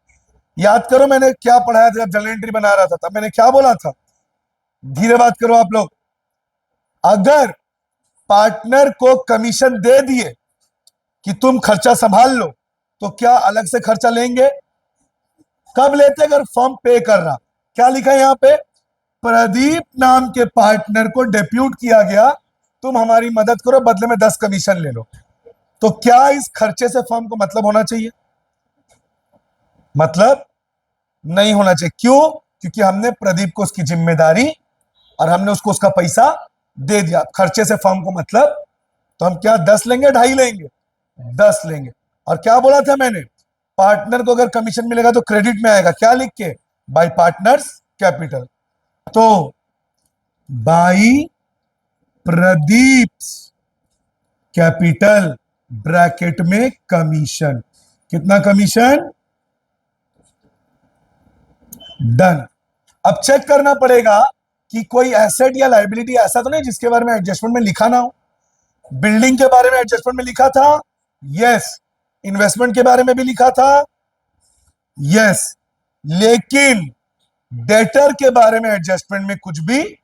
याद करो मैंने क्या पढ़ाया था जब जर्नल एंट्री बना रहा था, तब मैंने क्या बोला था? धीरे बात करो आप लोग। अगर पार्टनर को कमीशन दे दिए कि तुम खर्चा संभाल लो, तो क्या अलग से खर्चा लेंगे? कब लेते? अगर फर्म पे कर रहा। क्या लिखा है यहां पे? प्रदीप नाम के पार्टनर को डेप्यूट किया गया, तुम हमारी मदद करो, बदले में 10 कमीशन ले लो। तो क्या इस खर्चे से फर्म को मतलब होना चाहिए? मतलब नहीं होना चाहिए। क्यों? क्योंकि हमने प्रदीप को उसकी जिम्मेदारी और हमने उसको उसका पैसा दे दिया। खर्चे से फर्म को मतलब, तो हम क्या 10 लेंगे, 2.5 लेंगे? 10 लेंगे। और क्या बोला था मैंने? पार्टनर को अगर कमीशन मिलेगा तो क्रेडिट में आएगा, क्या लिख के? Bye partners capital. तो बाई प्रदीप कैपिटल ब्रैकेट में कमीशन। कितना कमीशन? डन। अब चेक करना पड़ेगा कि कोई एसेट या लाइबिलिटी ऐसा तो नहीं जिसके बारे में एडजस्टमेंट में लिखा ना हो। बिल्डिंग के बारे में एडजस्टमेंट में लिखा था, यस। इन्वेस्टमेंट के बारे में भी लिखा था, यस। लेकिन डेटर के बारे में एडजस्टमेंट में कुछ भी,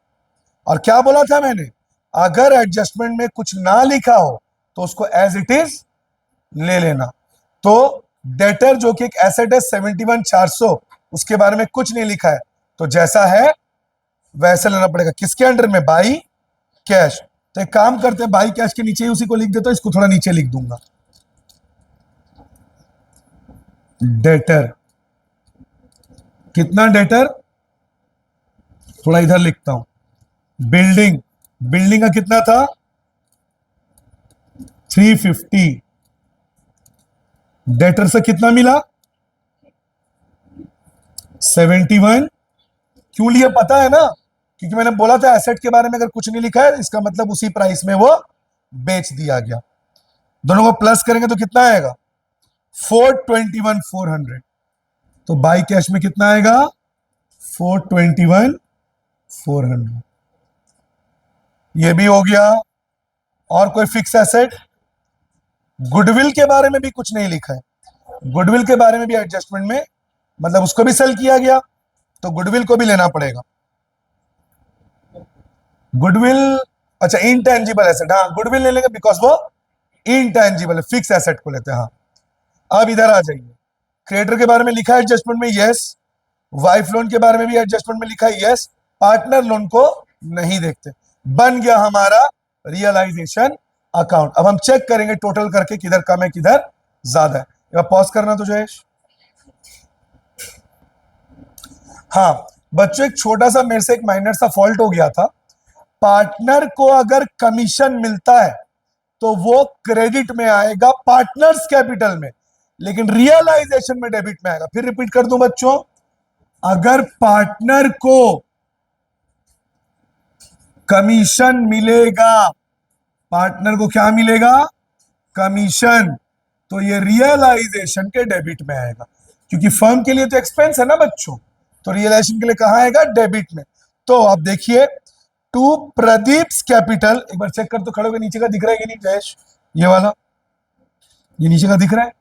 और क्या बोला था मैंने? अगर एडजस्टमेंट में कुछ ना लिखा हो तो उसको एज इट इज ले लेना। तो डेटर जो कि एक एसेट है 71,400, उसके बारे में कुछ नहीं लिखा है, तो जैसा है वैसे लेना पड़ेगा। किसके अंडर में? By cash. तो एक काम करते हैं, बाई कैश के नीचे ही उसी को लिख देता हूं, इसको थोड़ा नीचे लिख दूंगा। डेटर, कितना डेटर? थोड़ा इधर लिखता हूं, बिल्डिंग, बिल्डिंग का कितना था 350, डेटर से कितना मिला 71। क्यों लिए पता है ना, क्योंकि मैंने बोला था एसेट के बारे में अगर कुछ नहीं लिखा है इसका मतलब उसी प्राइस में वो बेच दिया गया। दोनों को प्लस करेंगे तो कितना आएगा 421,400। तो बाई कैश में कितना आएगा 421,400। ये भी हो गया। और कोई फिक्स एसेट, गुडविल के बारे में भी कुछ नहीं लिखा है, गुडविल के बारे में भी एडजस्टमेंट में मतलब उसको भी सेल किया गया तो गुडविल को भी लेना पड़ेगा। गुडविल, अच्छा इनटेंजिबल एसेट, हाँ गुडविल ले लेंगे बिकॉज वो इनटेंजिबल है, फिक्स एसेट को लेते हैं। हाँ अब इधर आ जाइए, क्रेडिटर के बारे में लिखा है एडजस्टमेंट में यस, वाइफ लोन के बारे में भी एडजस्टमेंट में लिखा है यस, पार्टनर लोन को नहीं देखते। बन गया हमारा रियलाइजेशन अकाउंट। अब हम चेक करेंगे टोटल करके किधर कम है किधर ज्यादा है। अब पॉज करना तो जयेश। हाँ बच्चों एक छोटा सा मेरे से एक माइनर सा फॉल्ट हो गया था, पार्टनर को अगर कमीशन मिलता है तो वो क्रेडिट में आएगा पार्टनर्स कैपिटल में, लेकिन रियलाइजेशन में डेबिट में आएगा। फिर रिपीट कर दूं बच्चों, अगर पार्टनर को कमीशन मिलेगा, पार्टनर को क्या मिलेगा कमीशन, तो ये रियलाइजेशन के डेबिट में आएगा, क्योंकि फर्म के लिए तो एक्सपेंस है ना बच्चों, तो रियलाइजेशन के लिए कहां आएगा डेबिट में। तो आप देखिए टू प्रदीप्स कैपिटल, एक बार चेक कर तो खड़े होकर नीचे का दिख रहा है कि नहीं जयेश, ये वाला ये नीचे का दिख रहा है।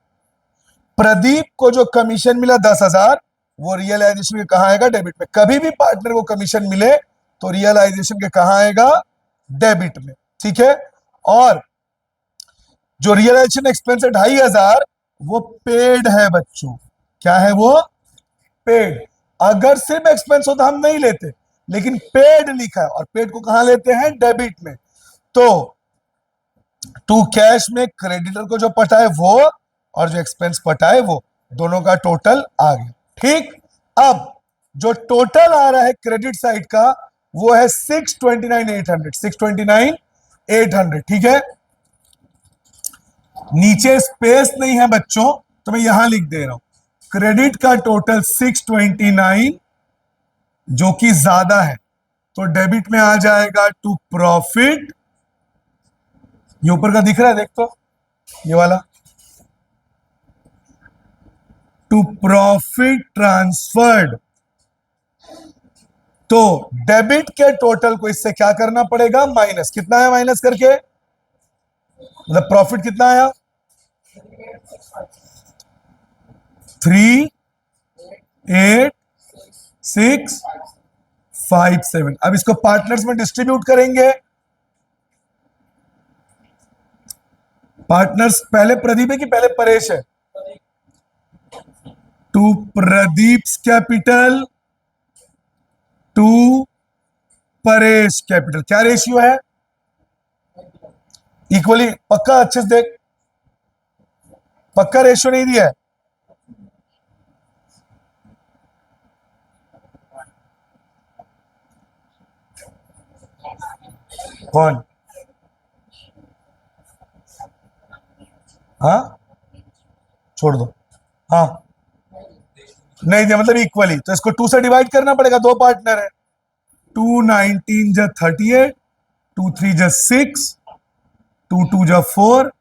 प्रदीप को जो कमीशन मिला 10,000 वो रियलाइजेशन के कहां आएगा डेबिट में। कभी भी पार्टनर को कमीशन मिले तो रियलाइजेशन के कहां आएगा डेबिट में, ठीक है। और जो रियलाइजेशन एक्सपेंस है 2,500 वो पेड है बच्चों, क्या है वो पेड। अगर सिर्फ एक्सपेंस होता हम नहीं लेते, लेकिन पेड लिखा है और पेड को कहां लेते हैं डेबिट में। तो टू कैश में क्रेडिटर को जो पटा है वो और जो एक्सपेंस पटा है वो, दोनों का टोटल आ गया, ठीक। अब जो टोटल आ रहा है क्रेडिट साइड का वो है 629,800, 629,800, ठीक है। नीचे स्पेस नहीं है बच्चों तो मैं यहां लिख दे रहा हूं, क्रेडिट का टोटल 629 जो कि ज्यादा है तो डेबिट में आ जाएगा टू प्रॉफिट, ये ऊपर का दिख रहा है देख तो, ये वाला टू प्रॉफिट ट्रांसफर्ड। तो डेबिट के टोटल को इससे क्या करना पड़ेगा माइनस, कितना है माइनस करके, मतलब प्रॉफिट कितना आया 3,8,6,5,7। अब इसको पार्टनर्स में डिस्ट्रीब्यूट करेंगे। पार्टनर्स पहले प्रदीप है कि पहले परेश है, to Pradeep's capital to Paresh capital, क्या रेशियो है इक्वली, पक्का अच्छे से देख, पक्का रेशियो नहीं दिया है। कौन, हाँ छोड़ दो, हाँ नहीं दिया मतलब इक्वली, तो इसको 2 से डिवाइड करना पड़ेगा, दो पार्टनर है, 2 19 जा 38, 2 3 जा 6, 2 2 जा 4,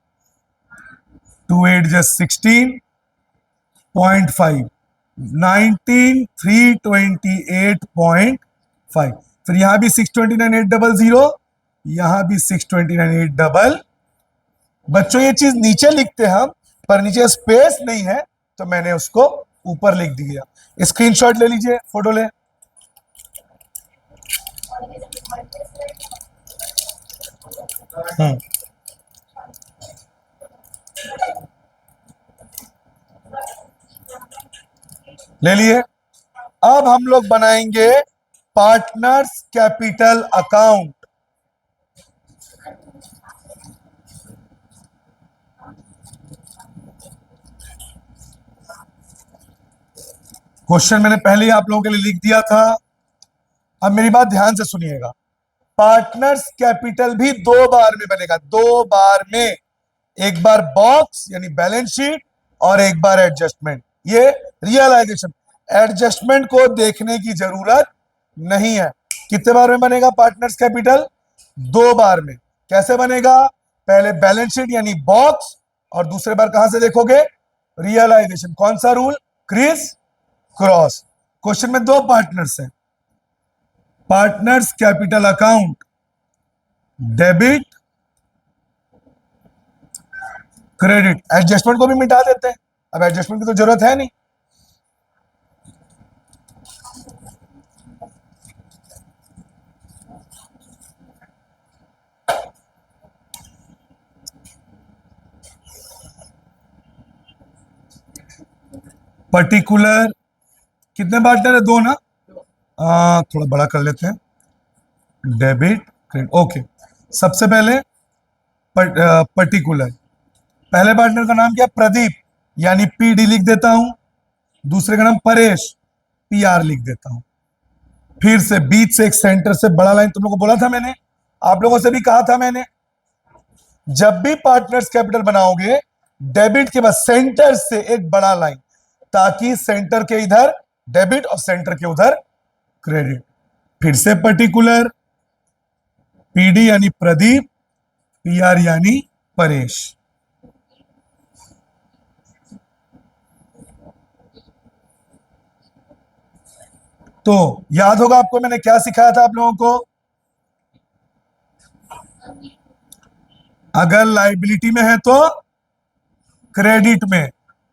2 8 जा 16.5, 19,328.5। फिर यहां भी 629,800, यहां भी 629,800। बच्चों ये चीज नीचे लिखते हम, पर नीचे स्पेस नहीं है तो मैंने उसको ऊपर लिख दिया। स्क्रीनशॉट ले लीजिए, फोटो ले। ले लिए। अब हम लोग बनाएंगे पार्टनर्स कैपिटल अकाउंट। क्वेश्चन मैंने पहले ही आप लोगों के लिए लिख दिया था, अब मेरी बात ध्यान से सुनिएगा, पार्टनर्स कैपिटल भी 2 बार में बनेगा, 2 बार में, एक बार बॉक्स यानी बैलेंस शीट और एक बार एडजस्टमेंट, ये रियलाइजेशन। एडजस्टमेंट को देखने की जरूरत नहीं है। कितने बार में बनेगा पार्टनर्स कैपिटल? 2 बार में। कैसे बनेगा? पहले बैलेंस शीट यानी बॉक्स, और दूसरे बार कहां से देखोगे? रियलाइजेशन। कौन सा रूल? Criss cross. क्वेश्चन में 2 पार्टनर्स हैं, partners capital account debit credit. Adjustment को भी मिटा देते हैं, अब एडजस्टमेंट की तो जरूरत है नहीं। पर्टिकुलर, कितने पार्टनर है? 2 ना? थोड़ा बड़ा कर लेते हैं, डेबिट क्रेडिट। ओके, सबसे पहले पर्टिकुलर। पहले पार्टनर का नाम क्या? प्रदीप, यानी पीडी लिख देता हूं। दूसरे का नाम परेश, पीआर लिख देता हूं। फिर से बीच से एक सेंटर से बड़ा लाइन, तुम लोगों को बोला था मैंने, आप लोगों से भी कहा था मैंने, जब भी पार्टनर्स कैपिटल बनाओगे डेबिट के बाद सेंटर से एक बड़ा लाइन, ताकि सेंटर के इधर डेबिट और सेंटर के उधर क्रेडिट। फिर से पर्टिकुलर, पीडी यानी प्रदीप, पीआर यानी परेश। तो याद होगा आपको मैंने क्या सिखाया था आप लोगों को? अगर लाइबिलिटी में है तो क्रेडिट में,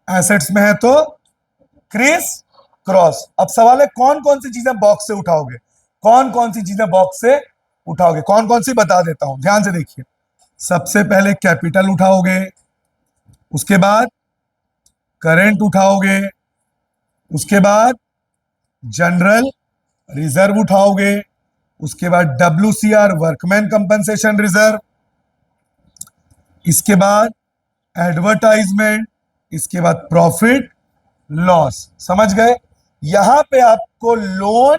एसेट्स में है तो क्रिस क्रॉस। अब सवाल है कौन कौन सी चीजें बॉक्स से उठाओगे, कौन कौन सी चीजें बॉक्स से उठाओगे? कौन कौन सी बता देता हूं, ध्यान से देखिए। सबसे पहले कैपिटल उठाओगे, उसके बाद करंट उठाओगे, उसके बाद जनरल रिजर्व उठाओगे, उसके बाद WCR वर्कमैन कंपनसेशन रिजर्व, इसके बाद एडवर्टाइजमेंट, इसके बाद प्रॉफिट लॉस। समझ गए? यहां पे आपको लोन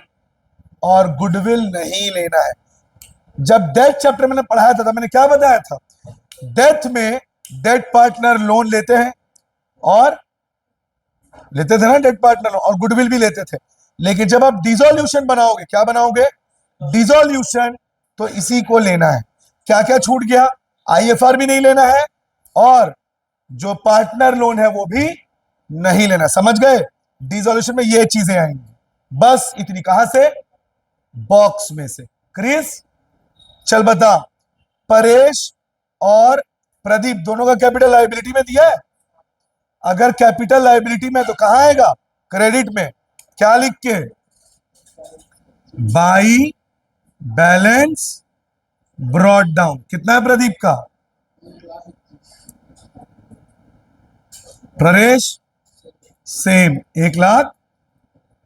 और गुडविल नहीं लेना है। जब डेथ चैप्टर मैंने पढ़ाया था, मैंने क्या बताया था? डेथ में डेथ पार्टनर लोन लेते हैं, और लेते थे ना डेथ पार्टनर, और गुडविल भी लेते थे। लेकिन जब आप डिसोल्यूशन बनाओगे, क्या बनाओगे? डिसोल्यूशन, तो इसी को लेना है। क्या क्या छूट गया? IFR भी नहीं लेना है, और जो पार्टनर लोन है वो भी नहीं लेना। समझ गए? डिसोल्यूशन में ये चीजें आएंगी, बस इतनी। कहां से? बॉक्स में से। क्रिस, चल बता, परेश और प्रदीप दोनों का कैपिटल लायबिलिटी में दिया है। अगर कैपिटल लायबिलिटी में तो कहां आएगा? क्रेडिट में। क्या लिख के? By balance brought down. कितना है प्रदीप का? परेश सेम 1,00,000।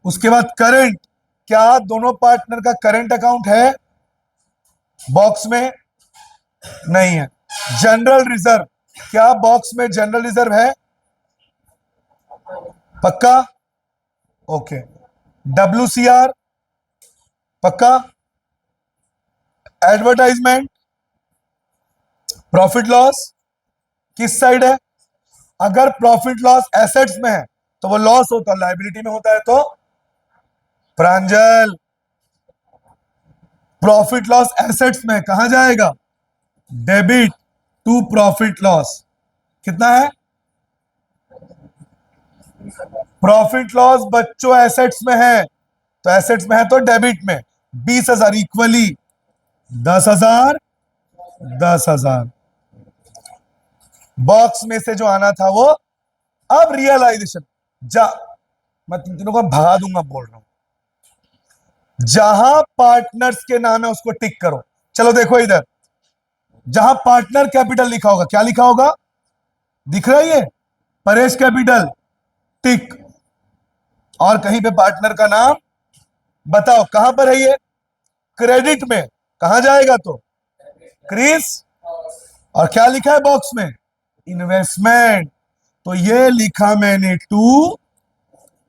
उसके बाद करंट, क्या दोनों पार्टनर का करंट अकाउंट है बॉक्स में? नहीं है। जनरल रिजर्व, क्या बॉक्स में जनरल रिजर्व है? पक्का? ओके। WCR पक्का? एडवर्टाइजमेंट, प्रॉफिट लॉस किस साइड है? अगर प्रॉफिट लॉस एसेट्स में है तो वो लॉस होता है, लायबिलिटी में होता है तो प्रांजल, प्रॉफिट लॉस एसेट्स में कहां जाएगा? Debit to profit loss. कितना है? प्रॉफिट लॉस बच्चों एसेट्स में है, तो एसेट्स में है तो डेबिट में। 20,000 इक्वली 10,000 10,000। बॉक्स में से जो आना था वो। अब रियलाइजेशन, मैं तुम तीनों को भगा दूंगा बोल रहा हूं। जहां पार्टनर्स के नाम है उसको टिक करो। चलो देखो इधर, जहां पार्टनर कैपिटल लिखा होगा, क्या लिखा होगा? दिख रहा है ये? परेश कैपिटल, टिक। और कहीं पे पार्टनर का नाम बताओ, कहां पर है ये? क्रेडिट में। कहां जाएगा तो? क्रिस। और क्या लिखा है बॉक्स में? इन्वेस्टमेंट। तो ये लिखा मैंने टू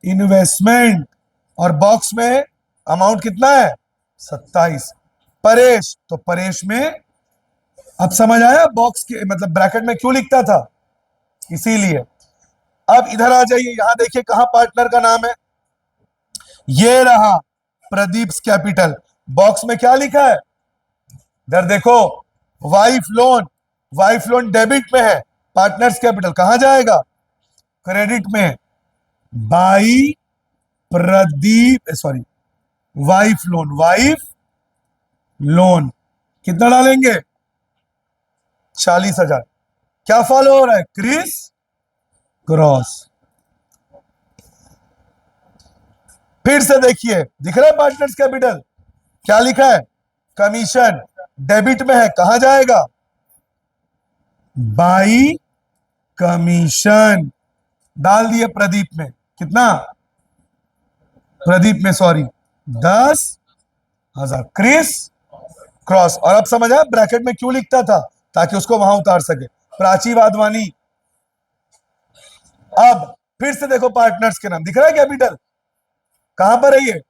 इन्वेस्टमेंट, और बॉक्स में अमाउंट कितना है? 27। परेश, तो परेश में, अब समझ आया बॉक्स के मतलब ब्रैकेट में क्यों लिखता था, इसीलिए। अब इधर आ जाइए, यहां देखिए कहां पार्टनर का नाम है, ये रहा प्रदीप कैपिटल। बॉक्स में क्या लिखा है, इधर देखो, wife loan, wife loan debit में है, पार्टनर्स कैपिटल कहां जाएगा, क्रेडिट में, by Pradeep, sorry, wife loan, wife loan कितना डालेंगे, 40,000। क्या फॉलो हो रहा है, क्रिस क्रॉस। फिर से देखिए, दिख रहा है पार्टनर्स कैपिटल, क्या लिखा है, कमीशन डेबिट में है, कहां जाएगा, बाई कमीशन, डाल दिए प्रदीप में, कितना, प्रदीप में सॉरी 10,000, क्रिस क्रॉस। और अब समझ आया ब्रैकेट में क्यों लिखता था, ताकि उसको वहां उतार सके, प्राची वाधवानी। अब फिर से देखो पार्टनर्स के नाम, दिख रहा है कैपिटल, कहां पर है ये,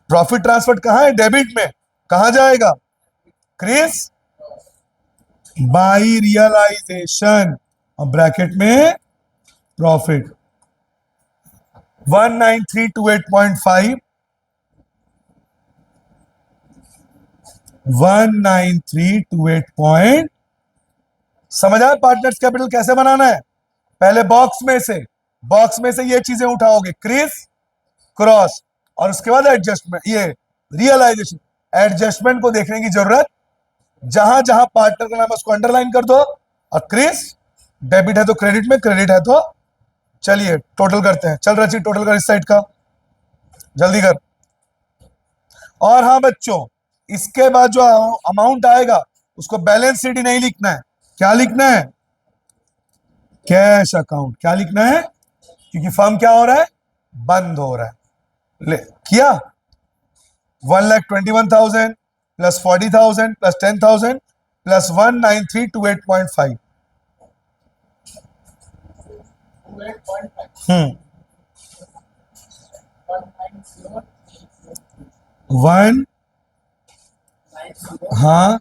प्रॉफिट ट्रांसफर कहां है, डेबिट में, कहां जाएगा, क्रिस बाई रियलाइजेशन, और ब्रैकेट में प्रॉफिट 19328.5, 19328 समझ आया पार्टनर्स कैपिटल कैसे बनाना है, पहले बॉक्स में से ये चीजें उठाओगे, क्रिस क्रॉस, और उसके बाद एडजस्टमेंट, ये रियलाइजेशन। एडजस्टमेंट को देखने की जरूरत, जहां जहां पार्टनर का नाम है उसको अंडरलाइन कर दो, और क्रिस डेबिट है तो क्रेडिट में, क्रेडिट है तो, चलिए टोटल करते हैं, चल रची टोटल कर इस साइड का, जल्दी कर। और हाँ बच्चों, इसके बाद जो अमाउंट आएगा उसको बैलेंस शीट ही नहीं लिखना है, क्या लिखना है, कैश अकाउंट। क्या लिखना है, क्योंकि फर्म क्या हो रहा है, बंद हो रहा है। ले किया, 1,21,000 प्लस 40,000 प्लस 10,000 प्लस 19328.5, 1, हाँ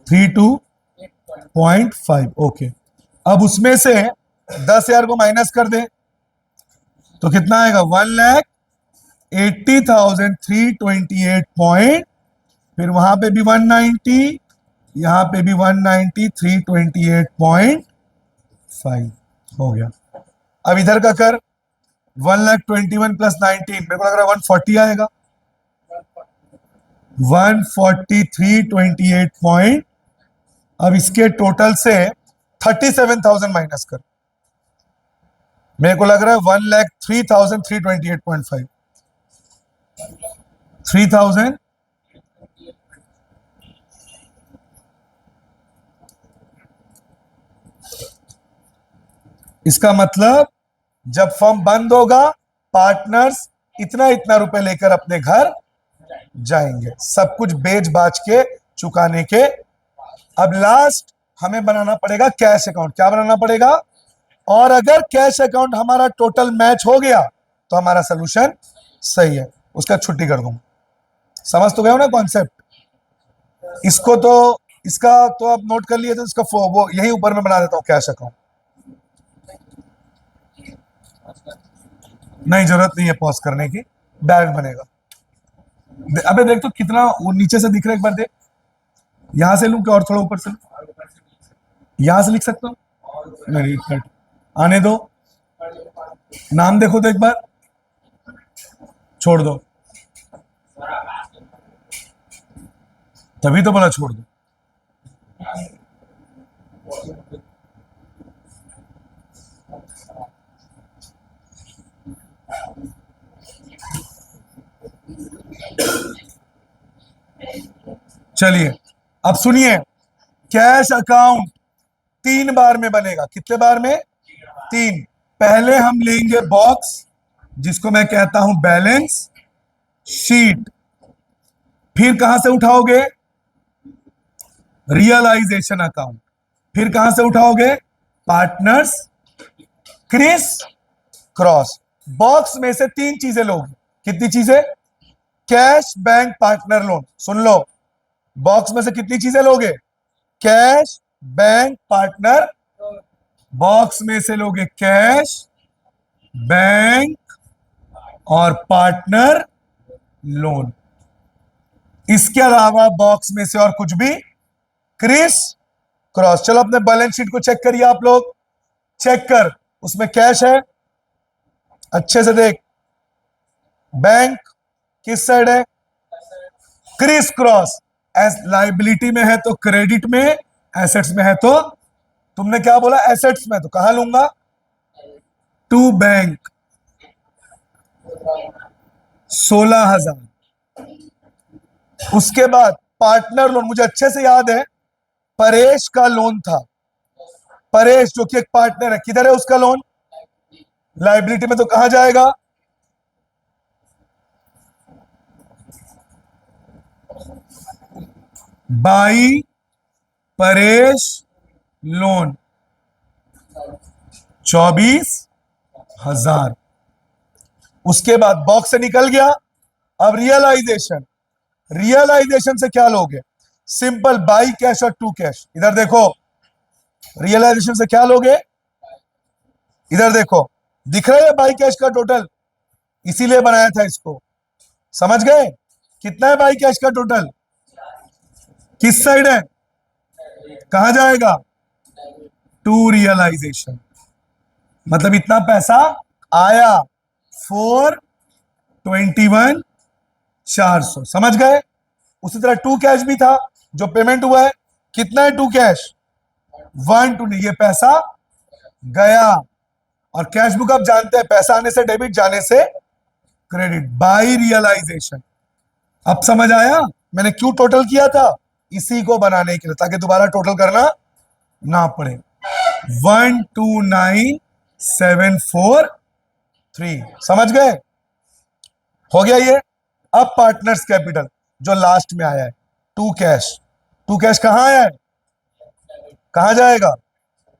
32.5, ओके। अब उसमें से 10,000 को माइनस कर दे तो कितना आएगा, 1,80,328 पॉइंट, फिर वहां पे भी 190, यहां पे भी 193,328.5 हो गया। अब इधर का कर, 1,21,000 प्लस 19, मेरे को लग रहा है 140 आएगा, 143,28 पॉइंट। अब इसके टोटल से 37,000 माइनस कर, मेरे को लग रहा है 1,03,328.5, 3,000, इसका मतलब जब फर्म बंद होगा, पार्टनर्स इतना इतना रुपए लेकर अपने घर जाएंगे, सब कुछ बेच बाच के चुकाने के। अब लास्ट हमें बनाना पड़ेगा कैश अकाउंट, क्या बनाना पड़ेगा, और अगर कैश अकाउंट हमारा टोटल मैच हो गया तो हमारा सोल्यूशन सही है, उसका छुट्टी कर दूंगा। समझ तो गए हो ना कॉन्सेप्ट, इसको तो, इसका तो आप नोट कर लिए, तो इसका वो यही ऊपर में बना देता हूं, कैश अकाउंट। नहीं, जरूरत नहीं है पॉज करने की, डायरेक्ट बनेगा। अबे देख तो कितना वो नीचे से दिख रहा है, एक बार देख, यहां से लूं क्या और थोड़ा ऊपर से लूं, यहां से लिख सकता हूं, नहीं कट आने दो, नाम देखो तो एक बार, छोड़ दो, तभी तो बोला छोड़ दो। चलिए अब सुनिए, कैश अकाउंट 3 बार में बनेगा, कितने बार में, 3। पहले हम लेंगे बॉक्स जिसको मैं कहता हूं बैलेंस शीट, फिर कहां से उठाओगे, रियलाइजेशन अकाउंट, फिर कहां से उठाओगे, पार्टनर्स, क्रिस क्रॉस। बॉक्स में से 3 चीजें लोगे, कितनी चीजें, कैश बैंक पार्टनर लोन, सुन लो, बॉक्स में से कितनी चीजें लोगे? कैश बैंक पार्टनर, बॉक्स में से लोगे कैश बैंक और पार्टनर लोन। इसके अलावा बॉक्स में से और कुछ भी क्रिस क्रॉस। चलो अपने बैलेंस शीट को चेक करिए आप लोग, चेक कर, उसमें कैश है, अच्छे से देख, बैंक किस साइड है? क्रिस क्रॉस, एस लाइबिलिटी में है तो क्रेडिट में, एसेट्स में है तो, तुमने क्या बोला? एसेट्स में, तो कहां लूंगा? To bank, 16,000। उसके बाद पार्टनर लोन, मुझे अच्छे से याद है, परेश का लोन था, परेश जो कि एक पार्टनर है, किधर है उसका लोन? लाइबिलिटी में, तो कहां जाएगा? By Paresh loan, 24,000। उसके बाद बॉक्स से निकल गया। अब रियलाइजेशन, रियलाइजेशन से क्या लोगे? सिंपल, बाई कैश और टू कैश। इधर देखो, रियलाइजेशन से क्या लोगे? इधर देखो, दिख रहा है बाई कैश का टोटल, इसीलिए बनाया था इसको, समझ गए? कितना है बाई कैश का टोटल? किस साइड है? कहां जाएगा? टू रियलाइजेशन, मतलब इतना पैसा आया, 421,400, समझ गए? उसी तरह टू कैश भी था, जो पेमेंट हुआ है, कितना है टू कैश? 1 नहीं, ये पैसा गया। और कैश बुक आप जानते हैं, पैसा आने से डेबिट, जाने से क्रेडिट, बाई रियलाइजेशन। अब समझ आया मैंने क्यों टोटल किया था? इसी को बनाने के लिए, ताकि दोबारा टोटल करना ना पड़े। 129,743, समझ गए? हो गया ये। अब पार्टनर्स कैपिटल जो लास्ट में आया है, टू कैश, टू कैश कहां आया है? कहां जाएगा?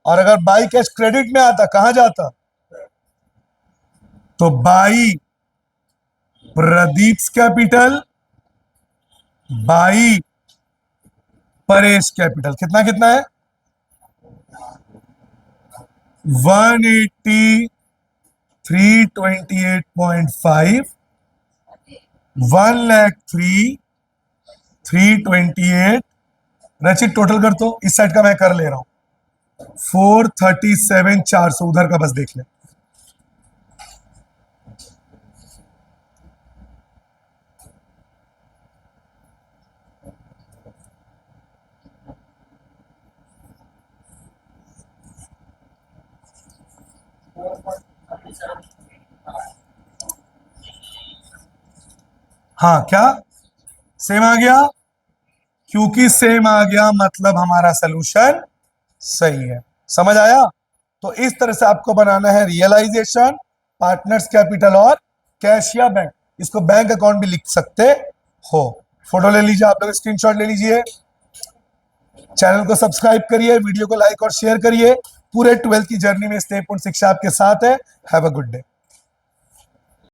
और अगर बाई कैश क्रेडिट में आता, कहां जाता? तो by Pradeep's capital, by Paresh capital. कितना कितना है? 183,328.5, 1,03,328। रचित टोटल कर, तो इस साइड का मैं कर ले रहा हूं, 437,400, उधर का बस देख ले। हाँ, क्या सेम आ गया? क्योंकि सेम आ गया मतलब हमारा सोल्यूशन सही है। समझ आया? तो इस तरह से आपको बनाना है रियलाइजेशन, पार्टनर्स कैपिटल और कैश या बैंक। इसको बैंक अकाउंट भी लिख सकते हो। फोटो ले लीजिए आप लोग, स्क्रीनशॉट ले लीजिए। चैनल को सब्सक्राइब करिए, वीडियो को लाइक और शेयर करिए। पूरे 12th की जर्नी में स्नेहपूर्ण शिक्षा आपके साथ है। Have a good day.